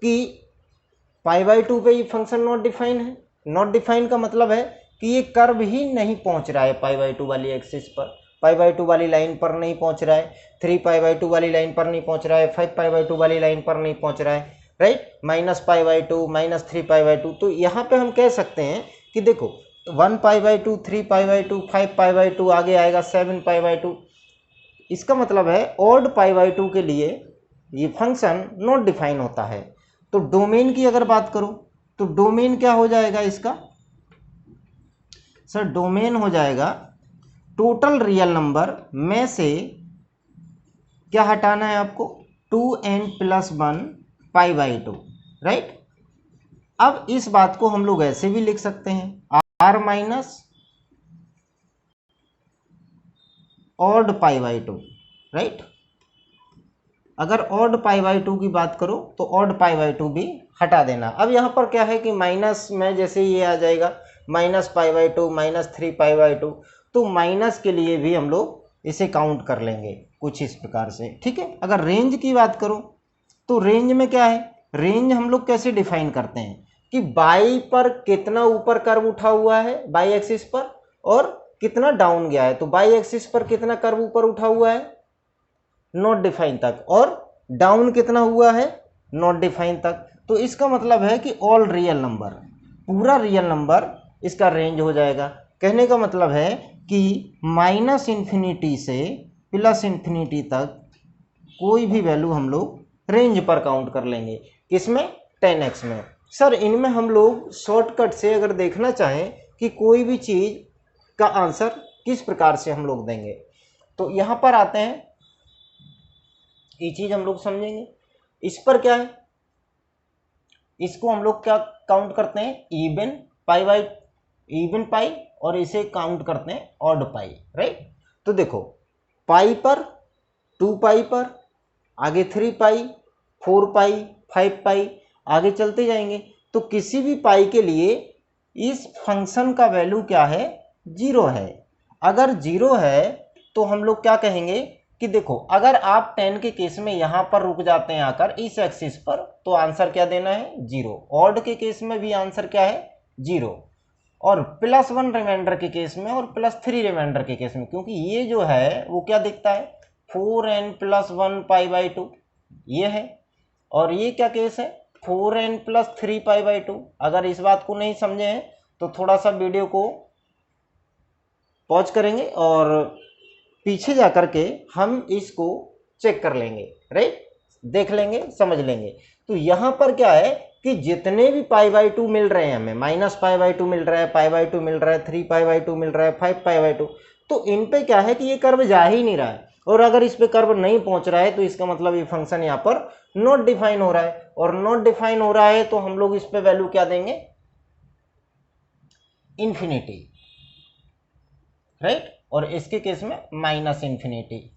कि π/2 पे ये फंक्शन नॉट डिफाइन है। नॉट डिफाइन का मतलब है कि ये कर्व ही नहीं पहुँच रहा है π/2 वाली एक्सिस पर, π/2 वाली लाइन पर नहीं पहुँच रहा है, 3π/2 वाली लाइन पर नहीं पहुँच रहा है, 5π/2 वाली लाइन पर नहीं पहुँच रहा है, राइट, -π/2 -3π/2। तो यहाँ पे हम कह सकते हैं कि देखो 1π/2 3π/2 5π/2 आगे आएगा 7π/2। इसका मतलब है ऑड π/2 के लिए ये फंक्शन नॉट डिफाइन होता है। तो डोमेन की अगर बात करो तो डोमेन क्या हो जाएगा इसका, सर डोमेन हो जाएगा टोटल रियल नंबर में से क्या हटाना है आपको, 2n+1 π/2, राइट। अब इस बात को हम लोग ऐसे भी लिख सकते हैं r माइनस ऑड π/2, राइट। अगर ऑड π/2 की बात करो तो ऑड π/2 भी हटा देना। अब यहाँ पर क्या है कि माइनस में जैसे ये आ जाएगा -π/2 -3π/2, तो माइनस के लिए भी हम लोग इसे काउंट कर लेंगे कुछ इस प्रकार से, ठीक है। अगर रेंज की बात करो तो रेंज में क्या है, रेंज हम लोग कैसे डिफाइन करते हैं कि बाई पर कितना ऊपर कर्व उठा हुआ है बाई एक्सिस पर और कितना डाउन गया है। तो बाई एक्सिस पर कितना कर्व ऊपर उठा हुआ है नॉट डिफाइन तक, और डाउन कितना हुआ है नॉट डिफाइन तक। तो इसका मतलब है कि ऑल रियल नंबर, पूरा रियल नंबर इसका रेंज हो जाएगा। कहने का मतलब है कि -∞ से +∞ तक कोई भी वैल्यू हम लोग रेंज पर काउंट कर लेंगे, किसमें, 10x में। सर इनमें हम लोग शॉर्टकट से अगर देखना चाहें कि कोई भी चीज़ का आंसर किस प्रकार से हम लोग देंगे, तो यहाँ पर आते हैं, ये चीज़ हम लोग समझेंगे। इस पर क्या है, इसको हम लोग क्या काउंट करते हैं, इवन पाई, और इसे काउंट करते हैं ऑड पाई, राइट। तो देखो पाई पर 2 पाई पर आगे 3 पाई 4 पाई 5 पाई आगे चलते जाएंगे। तो किसी भी पाई के लिए इस फंक्शन का वैल्यू क्या है, 0 है। अगर 0 है तो हम लोग क्या कहेंगे कि देखो अगर आप 10 के केस में यहाँ पर रुक जाते हैं आकर इस एक्सिस पर, तो आंसर क्या देना है, 0। ऑड के केस में भी आंसर क्या है, 0। और +1 रिमाइंडर के केस में और +3 रिमाइंडर के केस में, क्योंकि ये जो है वो क्या दिखता है, 4n+1 π/2 ये है, और ये क्या केस है, 4n+3 π/2। अगर इस बात को नहीं समझे हैं तो थोड़ा सा वीडियो को पॉज करेंगे और पीछे जा कर के हम इसको चेक कर लेंगे, राइट, देख लेंगे, समझ लेंगे। तो यहाँ पर क्या है कि जितने भी π/2 मिल रहे हैं हमें, -π/2 मिल रहा है, π/2 मिल रहा है, 3π/2 मिल रहा है, 5π/2, तो इन पे क्या है कि ये कर्व जा ही नहीं रहा है। और अगर इस पे कर्व नहीं पहुंच रहा है तो इसका मतलब ये फंक्शन यहाँ पर नॉट डिफाइन हो रहा है, और नॉट डिफाइन हो रहा है तो हम लोग इस पे वैल्यू क्या देंगे, इन्फिनिटी, राइट। और इसके केस में -∞,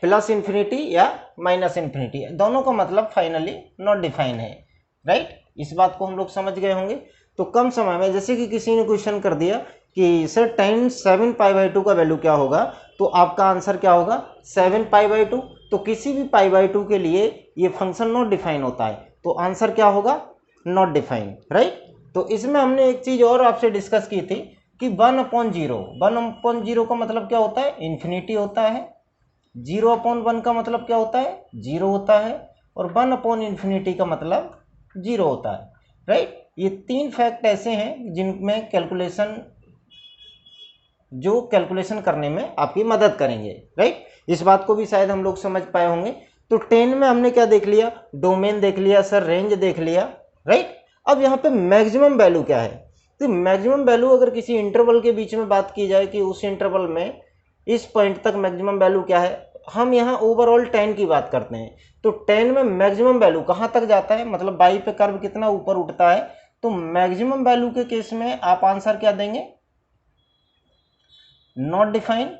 +∞ या -∞, दोनों का मतलब फाइनली नॉट डिफाइन है, राइट। इस बात को हम लोग समझ गए होंगे। तो कम समय में, जैसे कि किसी ने क्वेश्चन कर दिया कि सर 7 π/2 का वैल्यू क्या होगा, तो आपका आंसर क्या होगा, 7 π/2। तो किसी भी π/2 के लिए ये फंक्शन नॉट डिफाइन होता है, तो आंसर क्या होगा, नॉट डिफाइन, राइट। तो इसमें हमने एक चीज़ और आपसे डिस्कस की थी कि 1/0 का मतलब क्या होता है, इन्फिनिटी होता है। 0/1 का मतलब क्या होता है, 0 होता है। और 1/∞ का मतलब 0 होता है, राइट। ये 3 फैक्ट ऐसे हैं जिनमें कैलकुलेशन करने में आपकी मदद करेंगे, राइट। इस बात को भी शायद हम लोग समझ पाए होंगे। तो 10 में हमने क्या देख लिया, डोमेन देख लिया, सर रेंज देख लिया, राइट। अब यहाँ पे मैक्सिमम वैल्यू क्या है, तो मैक्सिमम वैल्यू अगर किसी इंटरवल के बीच में बात की जाए कि उस इंटरवल में इस पॉइंट तक मैक्सिमम वैल्यू क्या है, हम यहाँ ओवरऑल 10 की बात करते हैं। तो 10 में मैक्सिमम वैल्यू कहाँ तक जाता है, मतलब बाई पे कर्व कितना ऊपर उठता है, तो मैक्सिमम वैल्यू के केस में आप आंसर क्या देंगे, नॉट डिफाइन,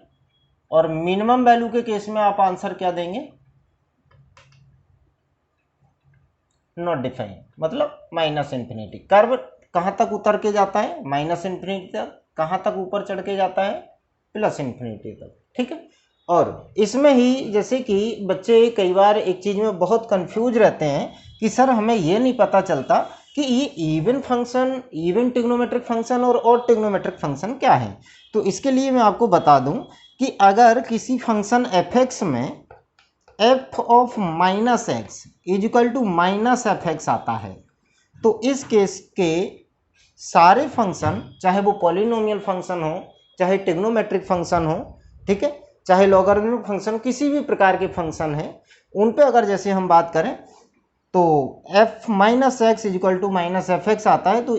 और मिनिमम वैल्यू के केस में आप आंसर क्या देंगे, नॉट डिफाइन, मतलब माइनस इन्फिनिटी। कर्व कहां तक उतर के जाता है, माइनस इन्फिनिटी तक, कहां तक ऊपर चढ़ के जाता है, प्लस इन्फिनिटी तक, ठीक है। और इसमें ही जैसे कि बच्चे कई बार एक चीज में बहुत कंफ्यूज रहते हैं कि सर हमें ये नहीं पता चलता कि ये even function, even trigonometric function और ऑड ट्रिग्नोमेट्रिक फंक्शन क्या है। तो इसके लिए मैं आपको बता दूं कि अगर किसी फंक्शन f(x) में f of minus x is equal to minus f आता है, तो इस केस के सारे फंक्शन, चाहे वो पॉलिनोमियल फंक्शन हो, चाहे ट्रिग्नोमेट्रिक फंक्शन हो, ठीक है, चाहे लॉगरिथमिक फंक्शन, किसी भी प्रकार के फंक्शन है, उन पे अगर जैसे हम बात करें तो f minus x is equal to minus f आता है, तो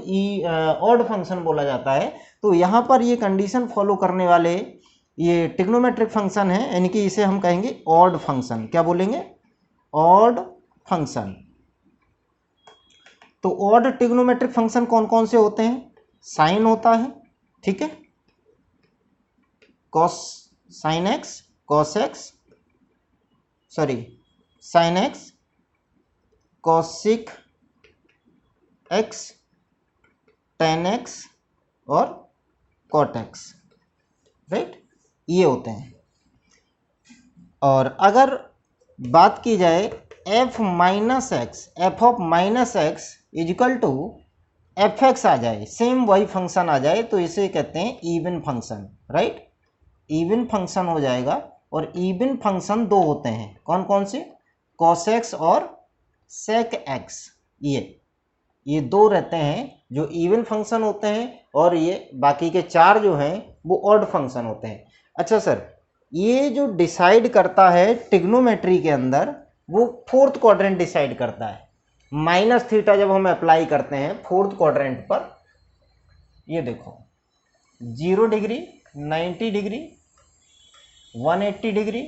ऑड फंक्शन बोला जाता है। तो यहाँ पर ये कंडीशन फॉलो करने वाले ये ट्रिग्नोमेट्रिक फंक्शन है, यानी कि इसे हम कहेंगे ऑड फंक्शन। क्या बोलेंगे, ऑड फंक्शन। तो ऑड ट्रिग्नोमेट्रिक फंक्शन कौन कौन से होते हैं, साइन होता है, ठीक है, cos sin x, cos x, sorry sin x, cosec x, tan x और कॉट एक्स, राइट, ये होते हैं। और अगर बात की जाए f minus x, f of minus x is equal to f x आ जाए, सेम वही फंक्शन आ जाए, तो इसे कहते हैं even function, right, even function हो जाएगा। और इवन फंक्शन दो होते हैं, कौन कौन से, कॉस एक्स और सेक एक्स, ये दो रहते हैं जो इवन फंक्शन होते हैं, और ये बाकी के चार जो हैं वो ऑड फंक्शन होते हैं। अच्छा सर, ये जो डिसाइड करता है ट्रिग्नोमेट्री के अंदर, वो फोर्थ क्वाड्रेंट डिसाइड करता है। माइनस थीटा जब हम अप्लाई करते हैं फोर्थ क्वाड्रेंट पर, ये देखो 0 डिग्री, 90 डिग्री, 180 डिग्री,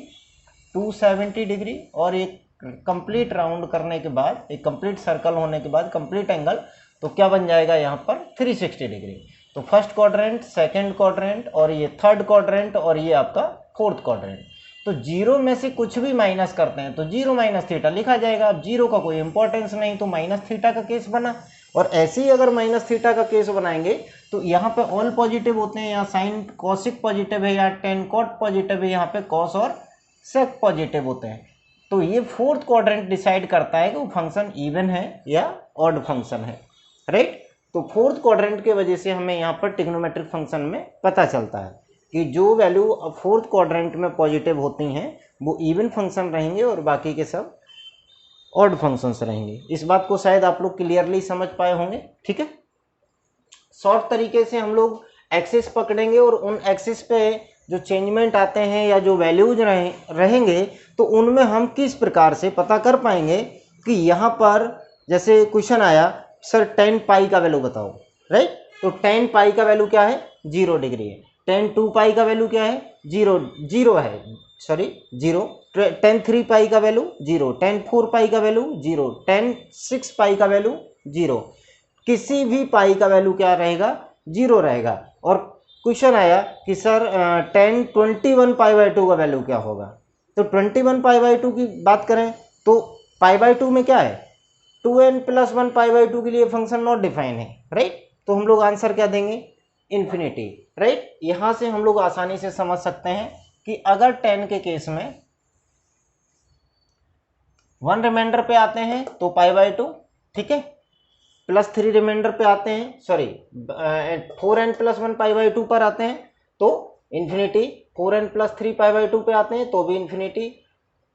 270 डिग्री, और एक कंप्लीट राउंड करने के बाद, एक कंप्लीट सर्कल होने के बाद कंप्लीट एंगल, तो क्या बन जाएगा यहाँ पर 360 डिग्री। तो फर्स्ट क्वाड्रेंट, सेकंड क्वाड्रेंट, और ये थर्ड क्वाड्रेंट, और ये आपका फोर्थ क्वाड्रेंट। तो जीरो में से कुछ भी माइनस करते हैं तो 0 माइनस थीटा लिखा जाएगा। अब जीरो का कोई इंपॉर्टेंस नहीं, तो माइनस थीटा का केस बना। और ऐसे ही अगर माइनस थीटा का केस बनाएंगे तो यहाँ पे ऑल पॉजिटिव होते हैं, यहाँ साइन कॉसिक पॉजिटिव है, यहाँ टेन कॉट पॉजिटिव है, यहाँ पे कॉस और सेक पॉजिटिव होते हैं। तो ये फोर्थ क्वाड्रेंट डिसाइड करता है कि वो फंक्शन इवन है या ऑड फंक्शन है, राइट। तो फोर्थ क्वाड्रेंट के वजह से हमें यहाँ पर ट्रिग्नोमेट्रिक फंक्शन में पता चलता है कि जो वैल्यू फोर्थ क्वाड्रेंट में पॉजिटिव होती हैं वो इवन फंक्शन रहेंगे और बाकी के सब ऑड फंक्शंस रहेंगे। इस बात को शायद आप लोग क्लियरली समझ पाए होंगे, ठीक है। शॉर्ट तरीके से हम लोग एक्सिस पकड़ेंगे और उन एक्सिस पे जो चेंजमेंट आते हैं या जो वैल्यूज रहेंगे तो उनमें हम किस प्रकार से पता कर पाएंगे कि यहाँ पर जैसे क्वेश्चन आया सर 10 पाई का वैल्यू बताओ, राइट। तो 10 पाई का वैल्यू क्या है, 0 डिग्री है। 10 2 पाई का वैल्यू क्या है, 0 है, सॉरी 0। 10 3 पाई का वैल्यू 0, 10 4 पाई का वैल्यू 0, 10 6 पाई का वैल्यू 0। किसी भी पाई का वैल्यू क्या रहेगा, 0 रहेगा। और क्वेश्चन आया कि सर 10 21 पाई बाई 2 का वैल्यू क्या होगा। तो 21 पाई बाई 2 की बात करें तो पाई बाई 2 में क्या है, 2n + 1 पाई बाई 2 के लिए फंक्शन नॉट डिफाइन है, राइट। तो हम लोग आंसर क्या देंगे, इन्फिनिटी, राइट। यहाँ से हम लोग आसानी से समझ सकते हैं कि अगर 10 के केस में 1 रिमाइंडर पे आते हैं तो पाई बाई 2, ठीक है, +3 रिमाइंडर पे आते हैं, सॉरी 4n + 1 पाई बाई 2 पर आते हैं तो इन्फिनिटी, 4n + 3 पाई बाई 2 पे आते हैं तो भी इन्फिनिटी।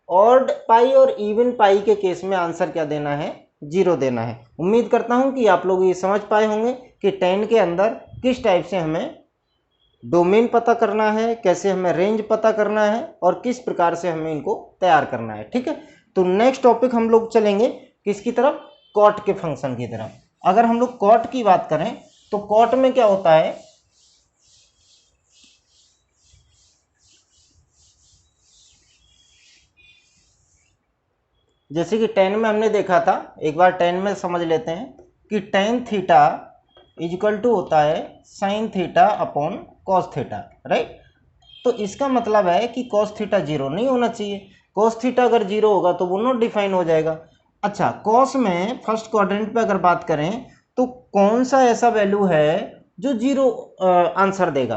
ऑड पाई और इवन पाई के केस में आंसर क्या देना है, 0 देना है। उम्मीद करता हूं कि आप लोग ये समझ पाए होंगे कि 10 के अंदर किस टाइप से हमें डोमेन पता करना है, कैसे हमें रेंज पता करना है और किस प्रकार से हमें इनको तैयार करना है, ठीक है। तो नेक्स्ट टॉपिक हम लोग चलेंगे किसकी तरफ, कॉट के फंक्शन की तरफ। अगर हम लोग कॉट की बात करें तो कॉट में क्या होता है, जैसे कि टेन में हमने देखा था, एक बार टेन में समझ लेते हैं कि टेन थीटा इजिकल टू होता है sine theta upon cos theta, right. तो इसका मतलब है कि कॉस थीटा जीरो नहीं होना चाहिए, कॉस थीटा अगर जीरो होगा तो वो नॉट डिफाइन हो जाएगा। अच्छा, कॉस में फर्स्ट क्वाड्रेंट पे अगर बात करें तो कौन सा ऐसा वैल्यू है जो जीरो आंसर देगा,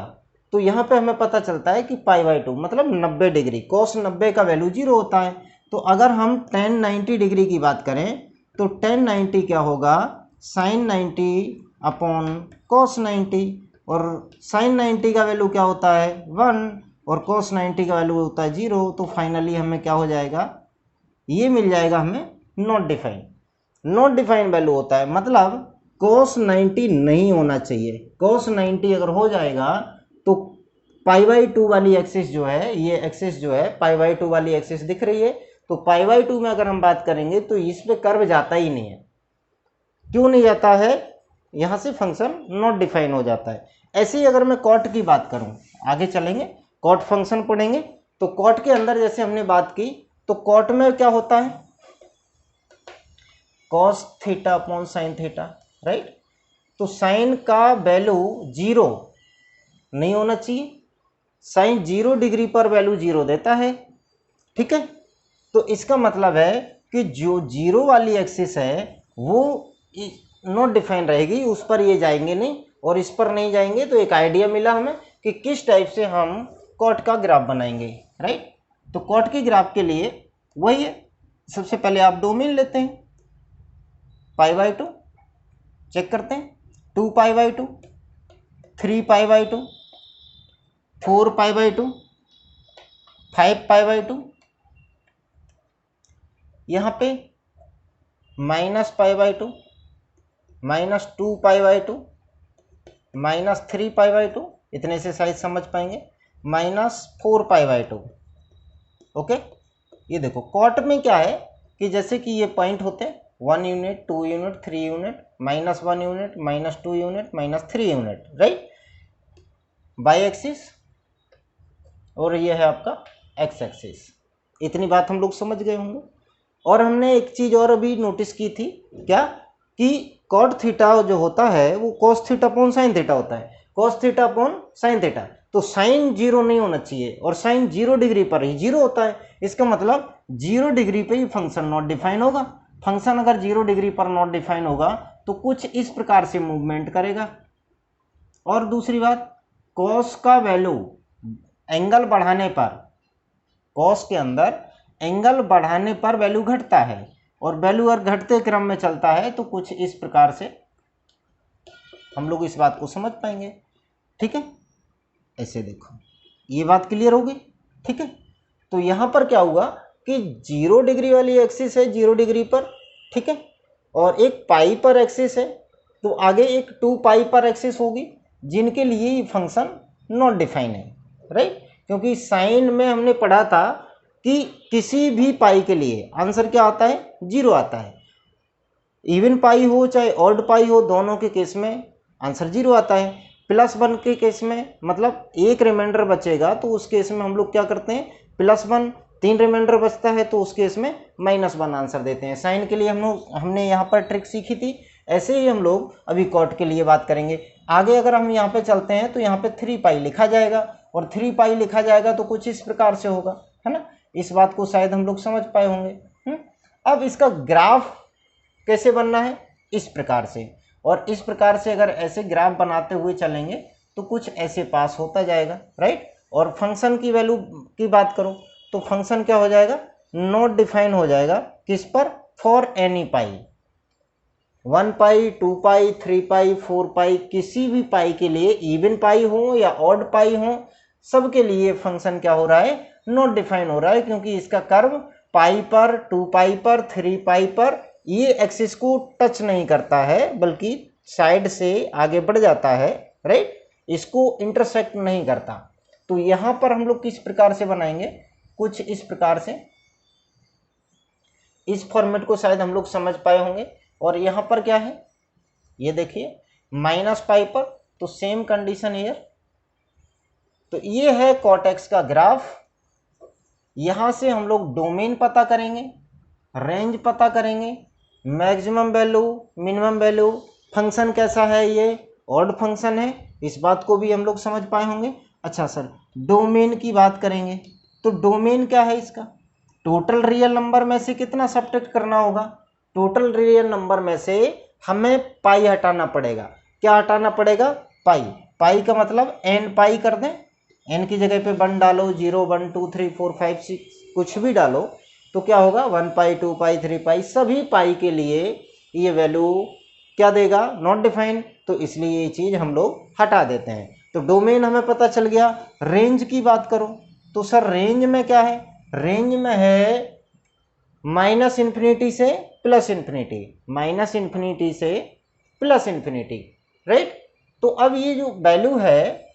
तो यहाँ पे हमें पता चलता है कि π/2 मतलब 90 डिग्री, कॉस 90 का वैल्यू जीरो होता है। तो अगर हम tan 90 डिग्री की बात करें तो tan 90 क्या होगा, sin 90 अपॉन cos 90, और sin 90 का वैल्यू क्या होता है 1 और cos 90 का वैल्यू होता है 0। तो फाइनली हमें क्या हो जाएगा, ये मिल जाएगा हमें not define. Not define value होता है मतलब cos 90 नहीं होना चाहिए। cos 90 अगर हो जाएगा तो π/2 वाली एक्सिस जो है, ये एक्सिस जो है π/2 वाली एक्सिस दिख रही है, तो π/2 में अगर हम बात करेंगे तो इस पे कर्व जाता ही नहीं है। क्यों नहीं जाता है, यहाँ से फंक्शन नॉट डिफाइन हो जाता है। ऐसे ही अगर मैं कॉट की बात करूँ, आगे चलेंगे कॉट फंक्शन पढ़ेंगे, तो कॉट के अंदर जैसे हमने बात की तो कॉट में क्या होता है cos theta upon sine theta, right. तो साइन का वैल्यू जीरो नहीं होना चाहिए, साइन 0 डिग्री पर वैल्यू जीरो देता है, ठीक है। तो इसका मतलब है कि जो जीरो वाली एक्सिस है वो नॉट डिफाइन रहेगी, उस पर ये जाएंगे नहीं और इस पर नहीं जाएंगे। तो एक आइडिया मिला हमें कि किस टाइप से हम कॉट का ग्राफ बनाएंगे, राइट। तो कॉट के ग्राफ के लिए वही है, सबसे पहले आप डोमेन लेते हैं π/2, चेक करते हैं 2π/2, 3π/2, 4π/2, 5π/2, यहाँ पे -π/2, -2π/2, -3π/2, इतने से साइज समझ पाएंगे, -4π/2। ओके, ये देखो कॉट में क्या है कि जैसे कि ये पॉइंट होते हैं 1 unit, 2 unit, 3 unit, -1 unit, -2 unit, -3 unit, right, by axis, और ये है आपका एक्स एक्सिस। इतनी बात हम लोग समझ गए होंगे। और हमने एक चीज़ और अभी नोटिस की थी, क्या कि कॉट थीटा जो होता है वो cos theta upon sine theta होता है, cos theta upon sine theta. तो साइन जीरो नहीं होना चाहिए और साइन 0 डिग्री पर ही जीरो होता है। इसका मतलब 0 डिग्री पे ही फंक्शन नॉट डिफाइन होगा। फंक्शन अगर 0 डिग्री पर नॉट डिफाइन होगा तो कुछ इस प्रकार से मूवमेंट करेगा। और दूसरी बात, कॉस का वैल्यू एंगल बढ़ाने पर, कॉस के अंदर एंगल बढ़ाने पर वैल्यू घटता है, और वैल्यू अगर घटते क्रम में चलता है तो कुछ इस प्रकार से हम लोग इस बात को समझ पाएंगे, ठीक है। ऐसे देखो, ये बात क्लियर होगी, ठीक है। तो यहाँ पर क्या हुआ कि 0 डिग्री वाली एक्सिस है 0 डिग्री पर, ठीक है, और एक पाई पर एक्सिस है, तो आगे एक 2π पर एक्सिस होगी जिनके लिए ये फंक्शन नॉट डिफाइन है, राइट। क्योंकि साइन में हमने पढ़ा था कि किसी भी पाई के लिए आंसर क्या आता है, 0 आता है। इवन पाई हो चाहे ऑड पाई हो, दोनों के केस में आंसर 0 आता है। +1 के केस में मतलब एक रिमाइंडर बचेगा तो उस केस में हम लोग क्या करते हैं, +1, 3 रिमाइंडर बचता है तो उस केस में -1 आंसर देते हैं। साइन के लिए हमने यहाँ पर ट्रिक सीखी थी, ऐसे ही हम लोग अभी कॉट के लिए बात करेंगे। आगे अगर हम यहाँ पे चलते हैं तो यहाँ पे 3π लिखा जाएगा, और 3π लिखा जाएगा तो कुछ इस प्रकार से होगा, है ना। इस बात को शायद हम लोग समझ पाए होंगे। अब इसका ग्राफ कैसे बनना है, इस प्रकार से, और इस प्रकार से अगर ऐसे ग्राफ बनाते हुए चलेंगे तो कुछ ऐसे पास होता जाएगा, राइट। और फंक्शन की वैल्यू की बात करो तो फंक्शन क्या हो जाएगा, नॉट डिफाइन हो जाएगा, किस पर, फॉर एनी पाई, 1π, 2π, 3π, 4π, किसी भी पाई के लिए, इवन पाई हो या ऑड पाई हो, सबके लिए फंक्शन क्या हो रहा है, नॉट डिफाइन हो रहा है। क्योंकि इसका कर्व पाई पर, 2π पर, 3π पर ये एक्सिस को टच नहीं करता है बल्कि साइड से आगे बढ़ जाता है, राइट, इसको इंटरसेक्ट नहीं करता। तो यहाँ पर हम लोग किस प्रकार से बनाएंगे, कुछ इस प्रकार से, इस फॉर्मेट को शायद हम लोग समझ पाए होंगे। और यहाँ पर क्या है, ये देखिए, माइनस पाई पर, तो सेम कंडीशन हियर। तो ये है कॉट-एक्स का ग्राफ। यहां से हम लोग डोमेन पता करेंगे, रेंज पता करेंगे, maximum value, minimum value, function कैसा है, ये ऑड फंक्शन है, इस बात को भी हम लोग समझ पाए होंगे। अच्छा सर, डोमेन की बात करेंगे, तो डोमेन क्या है इसका? टोटल रियल नंबर में से कितना सब्ट्रैक्ट करना होगा? टोटल रियल नंबर में से हमें पाई हटाना पड़ेगा। क्या हटाना पड़ेगा? पाई। पाई का मतलब एन पाई कर दें, एन की जगह पे 1 डालो, 0 1 2 3 4 5 6 कुछ भी डालो, तो क्या होगा? 1 पाई, 2 पाई, 3 पाई, सभी पाई के लिए ये वैल्यू क्या देगा? Not defined. तो इसलिए ये चीज़ हम लोग हटा देते हैं। तो डोमेन हमें पता चल गया। रेंज की बात करो तो सर रेंज में क्या है? रेंज में है माइनस इन्फिनिटी से प्लस इन्फिनिटी, माइनस इन्फिनिटी से प्लस इन्फिनिटी, राइट। तो अब ये जो वैल्यू है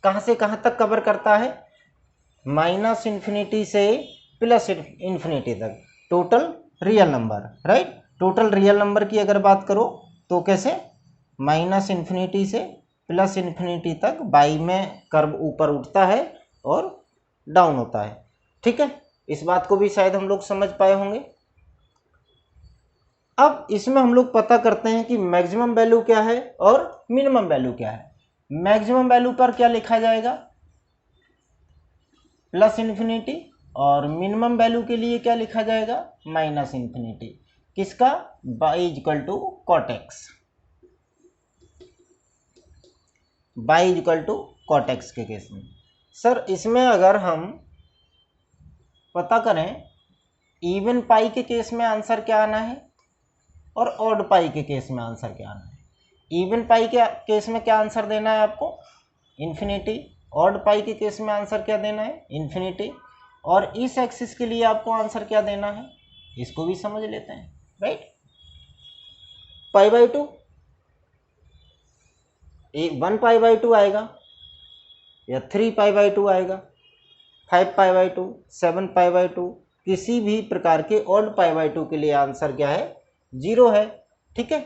कहां से कहां तक कवर करता है? माइनस इन्फिनिटी से प्लस इन्फिनिटी तक, total real number, right. Total real number की अगर बात करो तो कैसे? माइनस इन्फिनिटी से प्लस इन्फिनिटी तक बाई में कर्व ऊपर उठता है और डाउन होता है, ठीक है। इस बात को भी शायद हम लोग समझ पाए होंगे। अब इसमें हम लोग पता करते हैं कि मैक्सिमम वैल्यू क्या है और मिनिमम वैल्यू क्या है। मैक्सिमम वैल्यू पर क्या लिखा जाएगा? प्लस इन्फिनिटी, और मिनिमम वैल्यू के लिए क्या लिखा जाएगा? Minus infinity. किसका? Y equal to cot x, y equal to cot x के केस में। सर इसमें अगर हम पता करें इवन पाई के केस में आंसर क्या आना है और ऑड पाई के केस में आंसर क्या आना है। इवन पाई के केस में क्या आंसर देना है आपको? इन्फिनिटी। ऑड पाई के केस में आंसर क्या देना है? इन्फिनिटी। और इस एक्सिस के लिए आपको आंसर क्या देना है, इसको भी समझ लेते हैं, right. Pi by 2, 1 pi by 2 आएगा या 3 पाई बाई 2 आएगा, 5 पाई बाई 2, 7 पाई बाई 2, किसी भी प्रकार के ऑड पाई बाई 2 के लिए आंसर क्या है? 0 है, ठीक है।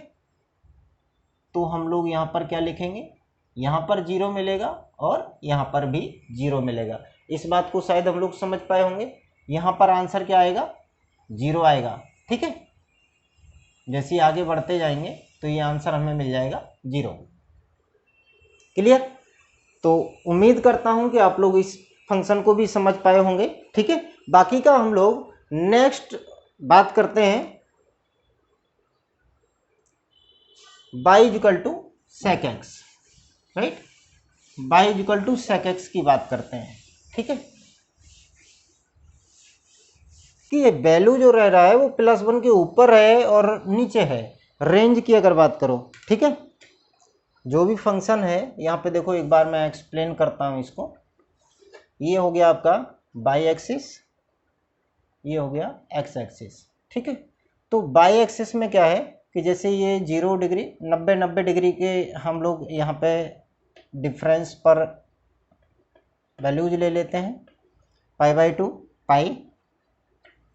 तो हम लोग यहाँ पर क्या लिखेंगे? यहाँ पर 0 मिलेगा और यहाँ पर भी 0 मिलेगा। इस बात को शायद हम लोग समझ पाए होंगे। यहाँ पर आंसर क्या आएगा? 0 आएगा, ठीक है। जैसे आगे बढ़ते जाएंगे तो ये आंसर हमें मिल जाएगा 0। क्लियर? तो उम्मीद करता हूँ कि आप लोग इस फंक्शन को भी समझ पाए होंगे, ठीक है। बाकी का हम लोग नेक्स्ट बात करते हैं y equal to sec x, right. Y equal to sec x की बात करते हैं, ठीक है। कि ये वैल्यू जो रह रहा है वो +1 के ऊपर है और नीचे है। रेंज की अगर बात करो, ठीक है, जो भी फंक्शन है यहाँ पे देखो, एक बार मैं एक्सप्लेन करता हूँ इसको। ये हो गया आपका बाई एक्सिस, ये हो गया एक्स एक्सिस, ठीक है। तो बाई एक्सिस में क्या है कि जैसे ये 0 डिग्री 90 डिग्री के हम लोग यहाँ पे डिफरेंस पर वैल्यूज ले लेते हैं। पाई बाई 2, पाई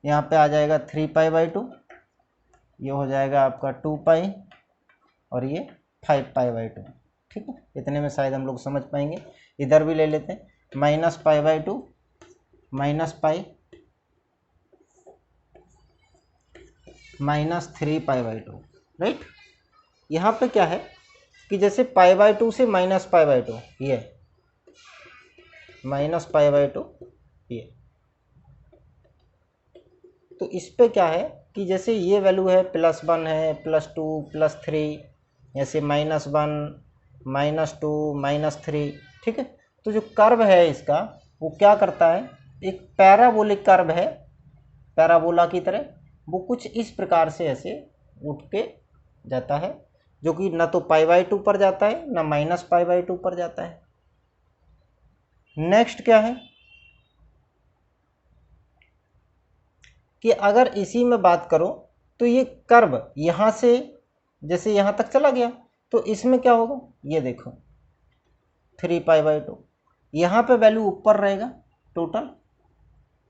यहाँ पे आ जाएगा 3 पाई बाई 2, ये हो जाएगा आपका 2 पाई और ये 5 पाई बाई 2, ठीक है। इतने में शायद हम लोग समझ पाएंगे। इधर भी ले लेते हैं, minus pi by 2, minus pi, minus 3 pi by 2, right. यहाँ पे क्या है कि जैसे पाई बाई 2 से माइनस पाई बाई 2, ये माइनस पाई बाई 2, ये, तो इस पे क्या है कि जैसे ये वैल्यू है +1 है, +2, +3, ऐसे -1, -2, -3, ठीक है। तो जो कर्व है इसका वो क्या करता है, एक पैराबोलिक कर्व है, पैराबोला की तरह, वो कुछ इस प्रकार से ऐसे उठ के जाता है, जो कि ना तो पाई बाई 2 पर जाता है ना माइनस पाई बाई 2 पर जाता है। नेक्स्ट क्या है कि अगर इसी में बात करो तो ये कर्व यहाँ से जैसे यहाँ तक चला गया, तो इसमें क्या होगा, ये देखो 3 पाई बाई 2, यहाँ पे वैल्यू ऊपर रहेगा टोटल,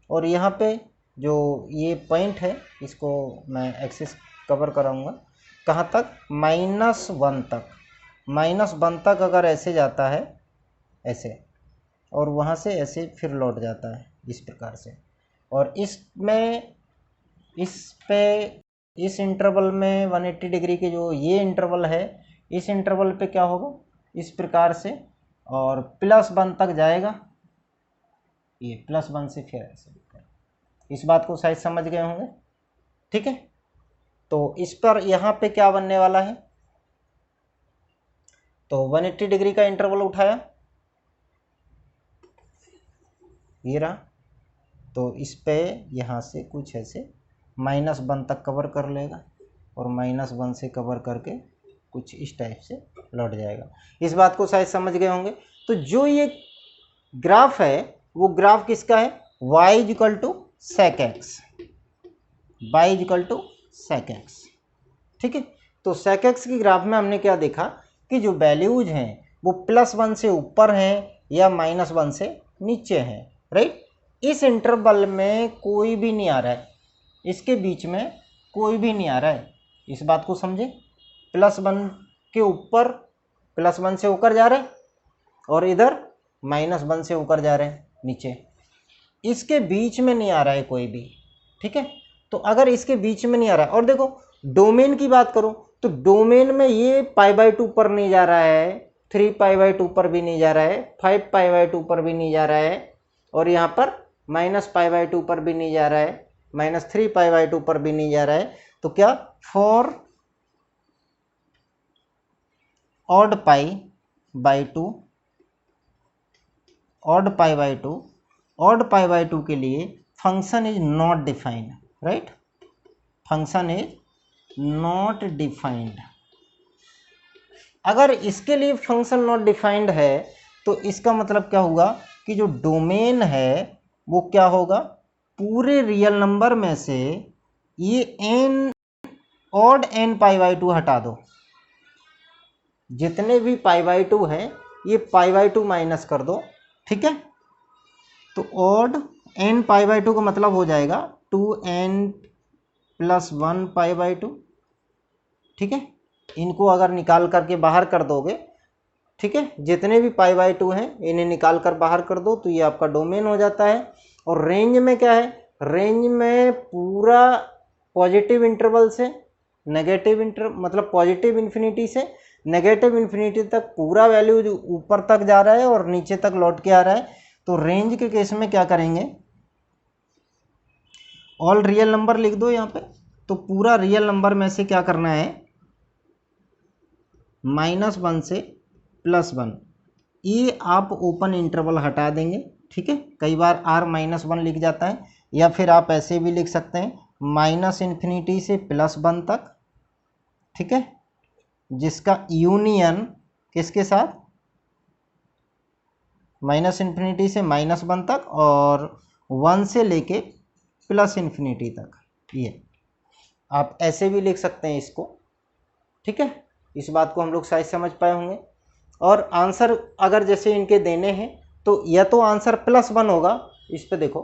और यहाँ पे जो ये पॉइंट है इसको मैं एक्सिस कवर कराऊंगा, कहाँ तक, -1 तक, -1 तक अगर ऐसे जाता है ऐसे, और वहाँ से ऐसे फिर लौट जाता है इस प्रकार से, और इसमें इस पे इस इंटरवल में 180 डिग्री के जो ये इंटरवल है, इस इंटरवल पे क्या होगा इस प्रकार से, और +1 तक जाएगा, ये +1 से फिर ऐसे। इस बात को शायद समझ गए होंगे, ठीक है। तो इस पर यहाँ पे क्या बनने वाला है, तो 180 डिग्री का इंटरवल उठाया, ये रहा, तो इस पे यहाँ से कुछ ऐसे -1 तक कवर कर लेगा, और -1 से कवर करके कुछ इस टाइप से लौट जाएगा। इस बात को शायद समझ गए होंगे। तो जो ये ग्राफ है वो ग्राफ किसका है, y = sec x, y = sec x, ठीक है। तो sec x की ग्राफ में हमने क्या देखा कि जो वैल्यूज हैं वो +1 से ऊपर हैं या -1 से नीचे हैं, राइट। इस इंटरवल में कोई भी नहीं आ रहा है, इसके बीच में कोई भी नहीं आ रहा है, इस बात को समझे। +1 के ऊपर +1 से होकर जा रहा है, और इधर -1 से होकर जा रहे हैं नीचे, इसके बीच में नहीं आ रहा है कोई भी, ठीक है। तो अगर इसके बीच में नहीं आ रहा है, और देखो डोमेन की बात करो तो डोमेन में ये π/2 पर नहीं जा रहा है, 3π/2 पर भी नहीं जा रहा है, 5π/2 पर भी नहीं जा रहा है, और यहाँ पर -π/2 पर भी नहीं जा रहा है, -3π/2 पर भी नहीं जा रहा है। तो क्या, फॉर odd π/2, odd π/2 के लिए function is not defined, right, function is not defined. अगर इसके लिए फंक्शन नॉट डिफाइंड है तो इसका मतलब क्या हुआ कि जो डोमेन है वो क्या होगा, पूरे रियल नंबर में से ये odd n π/2 हटा दो, जितने भी π/2 हैं ये π/2 माइनस कर दो, ठीक है। तो odd n π/2 का मतलब हो जाएगा 2n + 1 π/2, ठीक है। इनको अगर निकाल करके बाहर कर दोगे, ठीक है, जितने भी π/2 हैं इन्हें निकाल कर बाहर कर दो तो ये आपका डोमेन हो जाता है। और रेंज में क्या है, रेंज में पूरा पॉजिटिव इंटरवल से नेगेटिव मतलब पॉजिटिव इन्फिनिटी से नेगेटिव इन्फिनिटी तक पूरा वैल्यू जो ऊपर तक जा रहा है और नीचे तक लौट के आ रहा है। तो रेंज के केस में क्या करेंगे, ऑल रियल नंबर लिख दो यहाँ पे। तो पूरा रियल नंबर में से क्या करना है, -1 से +1, ये आप ओपन इंटरवल हटा देंगे, ठीक है। कई बार r-1 लिख जाता है, या फिर आप ऐसे भी लिख सकते हैं -∞ से +1 तक, ठीक है, जिसका यूनियन किसके साथ, -∞ से -1 तक और 1 से लेके +∞ तक, ये आप ऐसे भी लिख सकते हैं इसको, ठीक है। इस बात को हम लोग शायद समझ पाए होंगे। और आंसर अगर जैसे इनके देने हैं तो या तो आंसर +1 होगा, इस पे देखो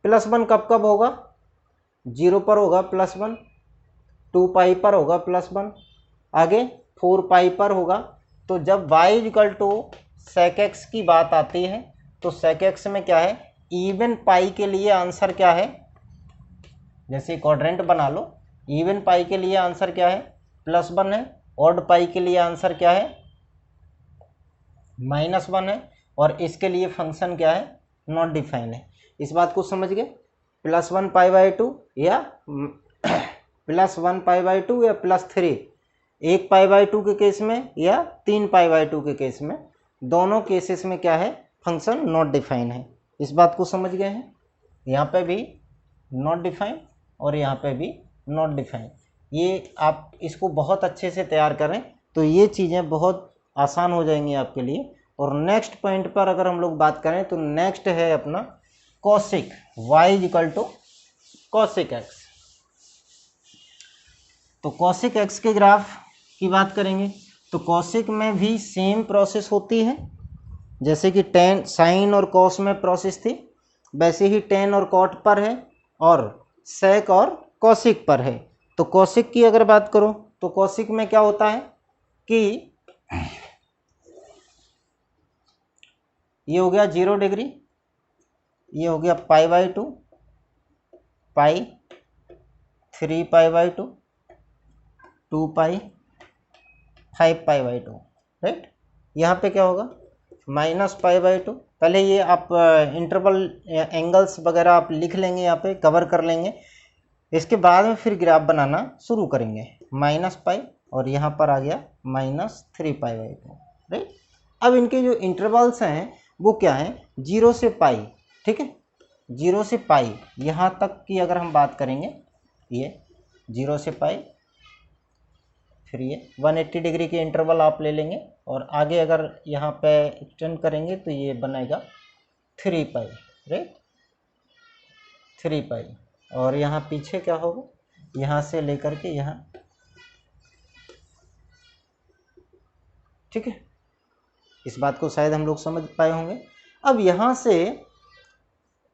+1 कब कब होगा, 0 पर होगा +1, 2π पर होगा +1, आगे 4π पर होगा। तो जब y = sec x की बात आती है तो sec x में क्या है, इवन पाई के लिए आंसर क्या है, जैसे क्वाड्रेंट बना लो, इवन पाई के लिए आंसर क्या है, +1 है, ऑड पाई के लिए आंसर क्या है, -1 है, और इसके लिए फंक्शन क्या है, नॉट डिफाइन है। इस बात को समझ गए, +1 π/2 या +1 π/2 या +3, 1 π/2 के केस में या 3 π/2 के केस में, दोनों केसेस में क्या है, फंक्शन नॉट डिफाइन है। इस बात को समझ गए हैं, यहाँ पे भी नॉट डिफाइन और यहाँ पे भी नॉट डिफाइन। ये आप इसको बहुत अच्छे से तैयार करें तो ये चीज़ें बहुत आसान हो जाएंगी आपके लिए। और नेक्स्ट पॉइंट पर अगर हम लोग बात करें तो नेक्स्ट है अपना कॉसिक, y = cosec x। तो cosec x के ग्राफ की बात करेंगे तो cosec में भी सेम प्रोसेस होती है, जैसे कि tan साइन और cos में प्रोसेस थी, वैसे ही tan और cot पर है और sec और cosec पर है। तो कौशिक की अगर बात करो तो कौशिक में क्या होता है कि ये हो गया 0 डिग्री, ये हो गया π/2, पाई, 3π/2, 2π, 5π/2, राइट। यहाँ पे क्या होगा -π/2। पहले ये आप इंटरवल एंगल्स वगैरह आप लिख लेंगे, यहाँ पे कवर कर लेंगे। इसके बाद में फिर ग्राफ बनाना शुरू करेंगे। -π और यहाँ पर आ गया -3π/2, राइट। अब इनके जो इंटरवल्स हैं वो क्या है, 0 से π, ठीक है। 0 से π यहाँ तक की अगर हम बात करेंगे, ये 0 से π, फिर ये 180 डिग्री के इंटरवल आप ले लेंगे और आगे अगर यहाँ पे एक्सटेंड करेंगे तो ये बनेगा 3π, राइट, 3π। और यहाँ पीछे क्या होगा, यहाँ से लेकर के यहाँ, ठीक है। इस बात को शायद हम लोग समझ पाए होंगे। अब यहाँ से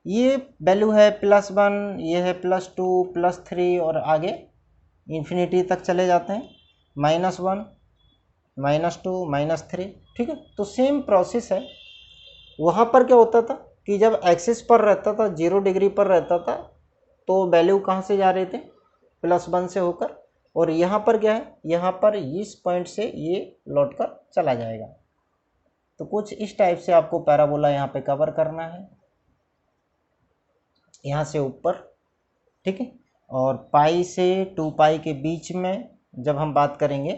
ये वैल्यू है +1, ये है +2, +3 और आगे इन्फिनिटी तक चले जाते हैं, -1, -2, -3, ठीक है। तो सेम प्रोसेस है। वहाँ पर क्या होता था कि जब एक्सिस पर रहता था, 0 डिग्री पर रहता था, तो वैल्यू कहाँ से जा रहे थे, +1 से होकर, और यहाँ पर क्या है, यहाँ पर इस पॉइंट से ये लौट कर चला जाएगा। तो कुछ इस टाइप से आपको पैराबोला यहाँ पे कवर करना है, यहाँ से ऊपर, ठीक है। और पाई से 2π के बीच में जब हम बात करेंगे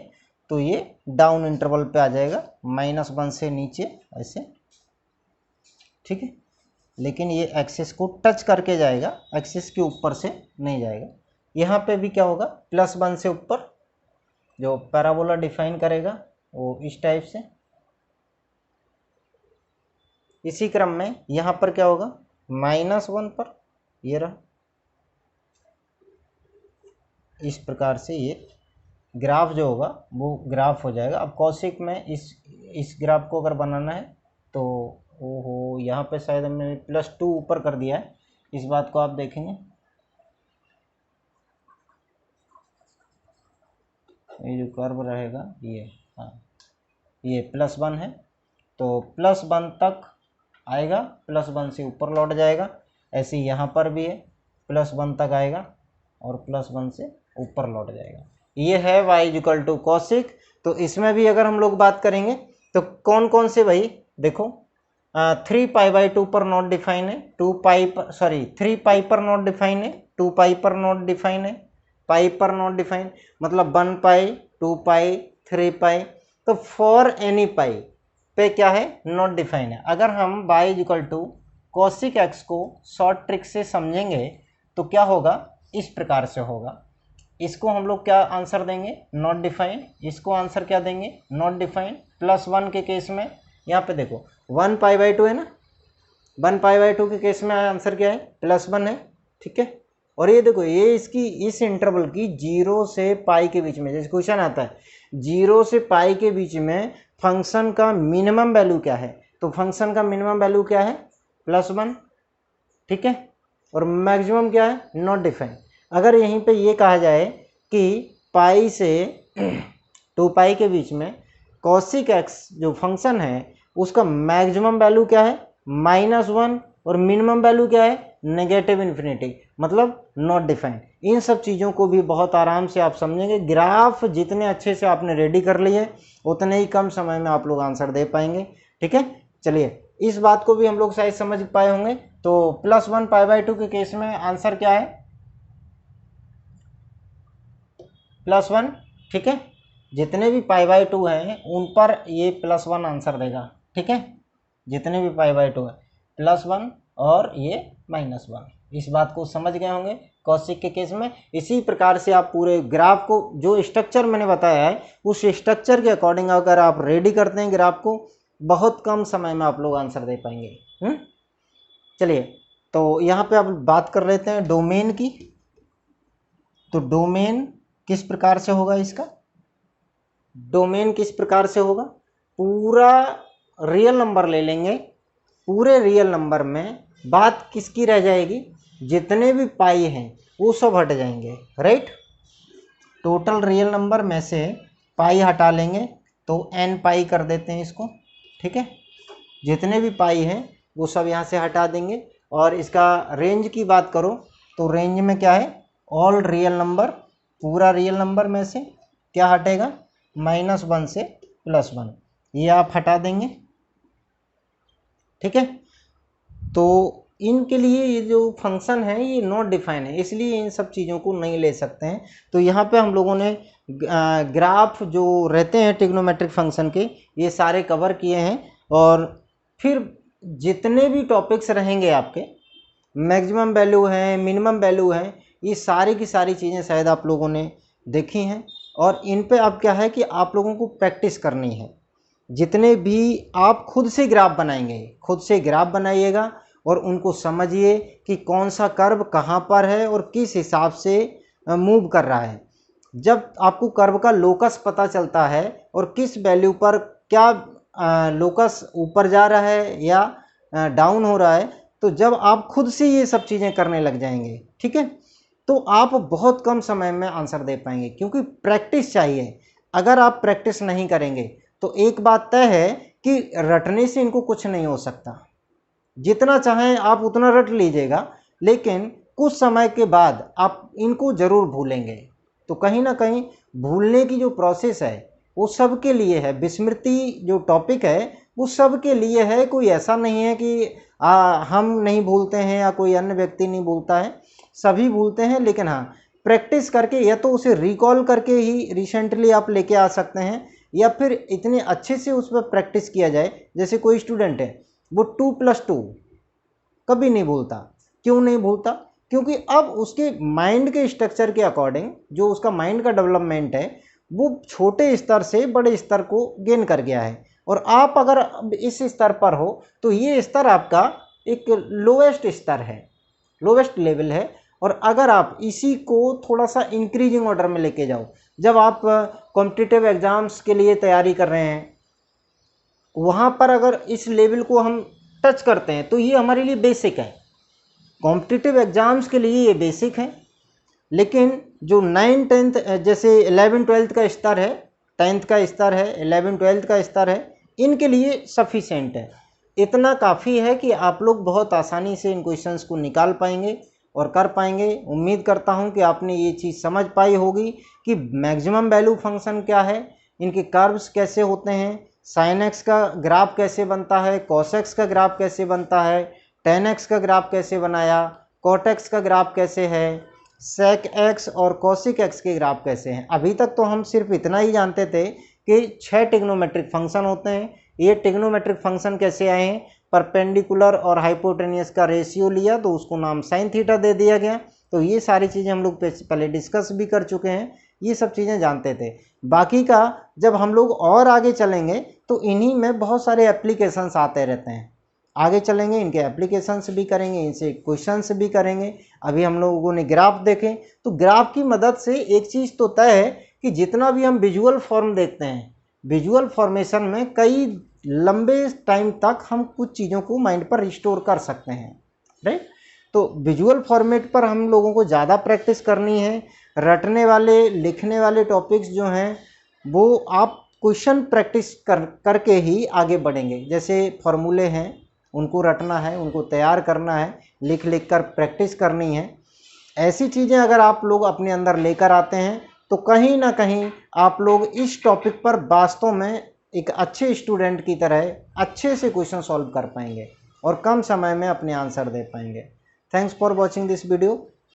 तो ये डाउन इंटरवल पे आ जाएगा, -1 से नीचे ऐसे, ठीक है। लेकिन ये एक्सिस को टच करके जाएगा, एक्सिस के ऊपर से नहीं जाएगा। यहाँ पे भी क्या होगा, +1 से ऊपर जो पैराबोला डिफाइन करेगा वो इस टाइप से। इसी क्रम में यहाँ पर क्या होगा, -1 पर ये रहा, इस प्रकार से ये ग्राफ जो होगा वो ग्राफ हो जाएगा। अब कौशिक में इस ग्राफ को अगर बनाना है तो ओहो, यहाँ पे शायद हमने +2 ऊपर कर दिया है, इस बात को आप देखेंगे। ये जो कर्व रहेगा ये, हाँ, ये +1 है, तो +1 तक आएगा, +1 से ऊपर लौट जाएगा। ऐसे यहाँ पर भी है, +1 तक आएगा और +1 से ऊपर लौट जाएगा। ये है y = कौशिक। तो इसमें भी अगर हम लोग बात करेंगे तो कौन कौन से, भाई देखो, 3π/2 पर नॉट डिफाइन है, 3π पर नॉट डिफाइन है, 2π पर नॉट डिफाइन है, पाई पर नॉट डिफाइन, मतलब 1π, 2π, 3π। तो फॉर एनी पाई पे क्या है, नॉट डिफाइन है। अगर हम y = कौशिक x को शॉर्ट ट्रिक से समझेंगे तो क्या होगा, इस प्रकार से होगा। इसको हम लोग क्या आंसर देंगे, नॉट डिफाइन। इसको आंसर क्या देंगे, नॉट डिफाइन। +1 के केस में यहाँ पे देखो 1π/2 है ना, 1π/2 के केस में आंसर क्या है, +1 है, ठीक है। और ये देखो, ये इसकी इस इंटरवल की 0 से π के बीच में, जैसे क्वेश्चन आता है 0 से π के बीच में फंक्शन का मिनिमम वैल्यू क्या है, तो फंक्शन का मिनिमम वैल्यू क्या है, +1, ठीक है। और मैक्सिमम क्या है, नॉट डिफाइन। अगर यहीं पे ये कहा जाए कि पाई से 2π के बीच में कौशिक x जो फंक्शन है उसका मैक्सिमम वैल्यू क्या है, -1, और मिनिमम वैल्यू क्या है, -∞, मतलब नॉट डिफाइन। इन सब चीज़ों को भी बहुत आराम से आप समझेंगे। ग्राफ जितने अच्छे से आपने रेडी कर लिए उतने ही कम समय में आप लोग आंसर दे पाएंगे, ठीक है। चलिए, इस बात को भी हम लोग शायद समझ पाए होंगे। तो +1 π/2 के केस में आंसर क्या है, +1, ठीक है। जितने भी π/2 हैं उन पर ये +1 आंसर देगा, ठीक है। जितने भी π/2 है +1 और ये -1, इस बात को समझ गए होंगे कौशिक के केस में। इसी प्रकार से आप पूरे ग्राफ को, जो स्ट्रक्चर मैंने बताया है उस स्ट्रक्चर के अकॉर्डिंग अगर आप रेडी करते हैं ग्राफ को, बहुत कम समय में आप लोग आंसर दे पाएंगे। चलिए, तो यहाँ पे आप बात कर लेते हैं डोमेन की। तो डोमेन किस प्रकार से होगा, इसका डोमेन किस प्रकार से होगा, पूरा रियल नंबर ले लेंगे, पूरे रियल नंबर में बात किसकी रह जाएगी, जितने भी पाई हैं वो सब हट जाएंगे, राइट। टोटल रियल नंबर में से पाई हटा लेंगे तो n पाई कर देते हैं इसको, ठीक है। जितने भी पाई हैं वो सब यहाँ से हटा देंगे। और इसका रेंज की बात करो तो रेंज में क्या है, ऑल रियल नंबर, पूरा रियल नंबर में से क्या हटेगा, -1 से +1, ये आप हटा देंगे, ठीक है। तो इनके लिए ये जो फंक्शन है ये नॉट डिफाइन है, इसलिए इन सब चीज़ों को नहीं ले सकते हैं। तो यहाँ पे हम लोगों ने ग्राफ जो रहते हैं ट्रिग्नोमेट्रिक फंक्शन के ये सारे कवर किए हैं। और फिर जितने भी टॉपिक्स रहेंगे आपके, मैक्सिमम वैल्यू हैं, मिनिमम वैल्यू हैं, ये सारी की सारी चीज़ें शायद आप लोगों ने देखी हैं। और इन पे अब क्या है कि आप लोगों को प्रैक्टिस करनी है। जितने भी आप खुद से ग्राफ बनाएंगे, खुद से ग्राफ बनाइएगा और उनको समझिए कि कौन सा कर्व कहाँ पर है और किस हिसाब से मूव कर रहा है। जब आपको कर्व का लोकस पता चलता है और किस वैल्यू पर क्या लोकस ऊपर जा रहा है या डाउन हो रहा है, तो जब आप खुद से ये सब चीज़ें करने लग जाएंगे, ठीक है, तो आप बहुत कम समय में आंसर दे पाएंगे, क्योंकि प्रैक्टिस चाहिए। अगर आप प्रैक्टिस नहीं करेंगे तो एक बात तय है कि रटने से इनको कुछ नहीं हो सकता। जितना चाहें आप उतना रट लीजिएगा, लेकिन कुछ समय के बाद आप इनको ज़रूर भूलेंगे। तो कहीं ना कहीं भूलने की जो प्रोसेस है वो सबके लिए है। विस्मृति जो टॉपिक है वो सबके लिए है, कोई ऐसा नहीं है कि हम नहीं भूलते हैं या कोई अन्य व्यक्ति नहीं भूलता है, सभी भूलते हैं। लेकिन हाँ, प्रैक्टिस करके या तो उसे रिकॉल करके ही रिसेंटली आप लेके आ सकते हैं, या फिर इतने अच्छे से उस पर प्रैक्टिस किया जाए। जैसे कोई स्टूडेंट है वो 2+2 कभी नहीं भूलता। क्यों नहीं भूलता? क्योंकि अब उसके माइंड के स्ट्रक्चर के अकॉर्डिंग जो उसका माइंड का डेवलपमेंट है वो छोटे स्तर से बड़े स्तर को गेन कर गया है। और आप अगर अब इस स्तर पर हो तो ये स्तर आपका एक लोएस्ट स्तर है, लोवेस्ट लेवल है। और अगर आप इसी को थोड़ा सा इंक्रीजिंग ऑर्डर में लेके जाओ, जब आप कॉम्पिटिटिव एग्जाम्स के लिए तैयारी कर रहे हैं वहाँ पर अगर इस लेवल को हम टच करते हैं तो ये हमारे लिए बेसिक है। कॉम्पिटिटिव एग्जाम्स के लिए ये बेसिक है, लेकिन जो 9, 10 जैसे 11, 12 का स्तर है, 10th का स्तर है, 11, 12 का स्तर है, इनके लिए सफिशेंट है। इतना काफ़ी है कि आप लोग बहुत आसानी से इन क्वेश्चंस को निकाल पाएंगे और कर पाएंगे। उम्मीद करता हूं कि आपने ये चीज़ समझ पाई होगी कि मैक्सिमम वैल्यू फंक्शन क्या है, इनके कर्व्स कैसे होते हैं, sin x का ग्राफ कैसे बनता है, cos x का ग्राफ कैसे बनता है, tan x का ग्राफ कैसे बनाया, cot x का ग्राफ कैसे है, sec x और cosic x के ग्राफ कैसे हैं। अभी तक तो हम सिर्फ इतना ही जानते थे कि 6 ट्रिग्नोमेट्रिक फंक्शन होते हैं। ये ट्रिग्नोमेट्रिक फंक्शन कैसे आए हैं, परपेंडिकुलर और हाइपोटेनियस का रेशियो लिया तो उसको नाम साइन थीटा दे दिया गया। तो ये सारी चीज़ें हम लोग पहले डिस्कस भी कर चुके हैं, ये सब चीज़ें जानते थे। बाकी का जब हम लोग और आगे चलेंगे तो इन्हीं में बहुत सारे एप्लीकेशंस आते रहते हैं। आगे चलेंगे इनके एप्लीकेशंस भी करेंगे, इनसे क्वेश्चंस भी करेंगे। अभी हम लोगों ने ग्राफ देखे, तो ग्राफ की मदद से एक चीज़ तो तय है कि जितना भी हम विजुअल फॉर्म देखते हैं, विजुअल फॉर्मेशन में कई लंबे टाइम तक हम कुछ चीज़ों को माइंड पर रिस्टोर कर सकते हैं, राइट। तो विजुअल फॉर्मेट पर हम लोगों को ज़्यादा प्रैक्टिस करनी है। रटने वाले, लिखने वाले टॉपिक्स जो हैं वो आप क्वेश्चन प्रैक्टिस करके ही आगे बढ़ेंगे। जैसे फॉर्मूले हैं उनको रटना है, उनको तैयार करना है, लिख लिख कर प्रैक्टिस करनी है। ऐसी चीज़ें अगर आप लोग अपने अंदर लेकर आते हैं तो कहीं ना कहीं आप लोग इस टॉपिक पर वास्तव में एक अच्छे स्टूडेंट की तरह अच्छे से क्वेश्चन सॉल्व कर पाएंगे और कम समय में अपने आंसर दे पाएंगे। Thanks for watching this video.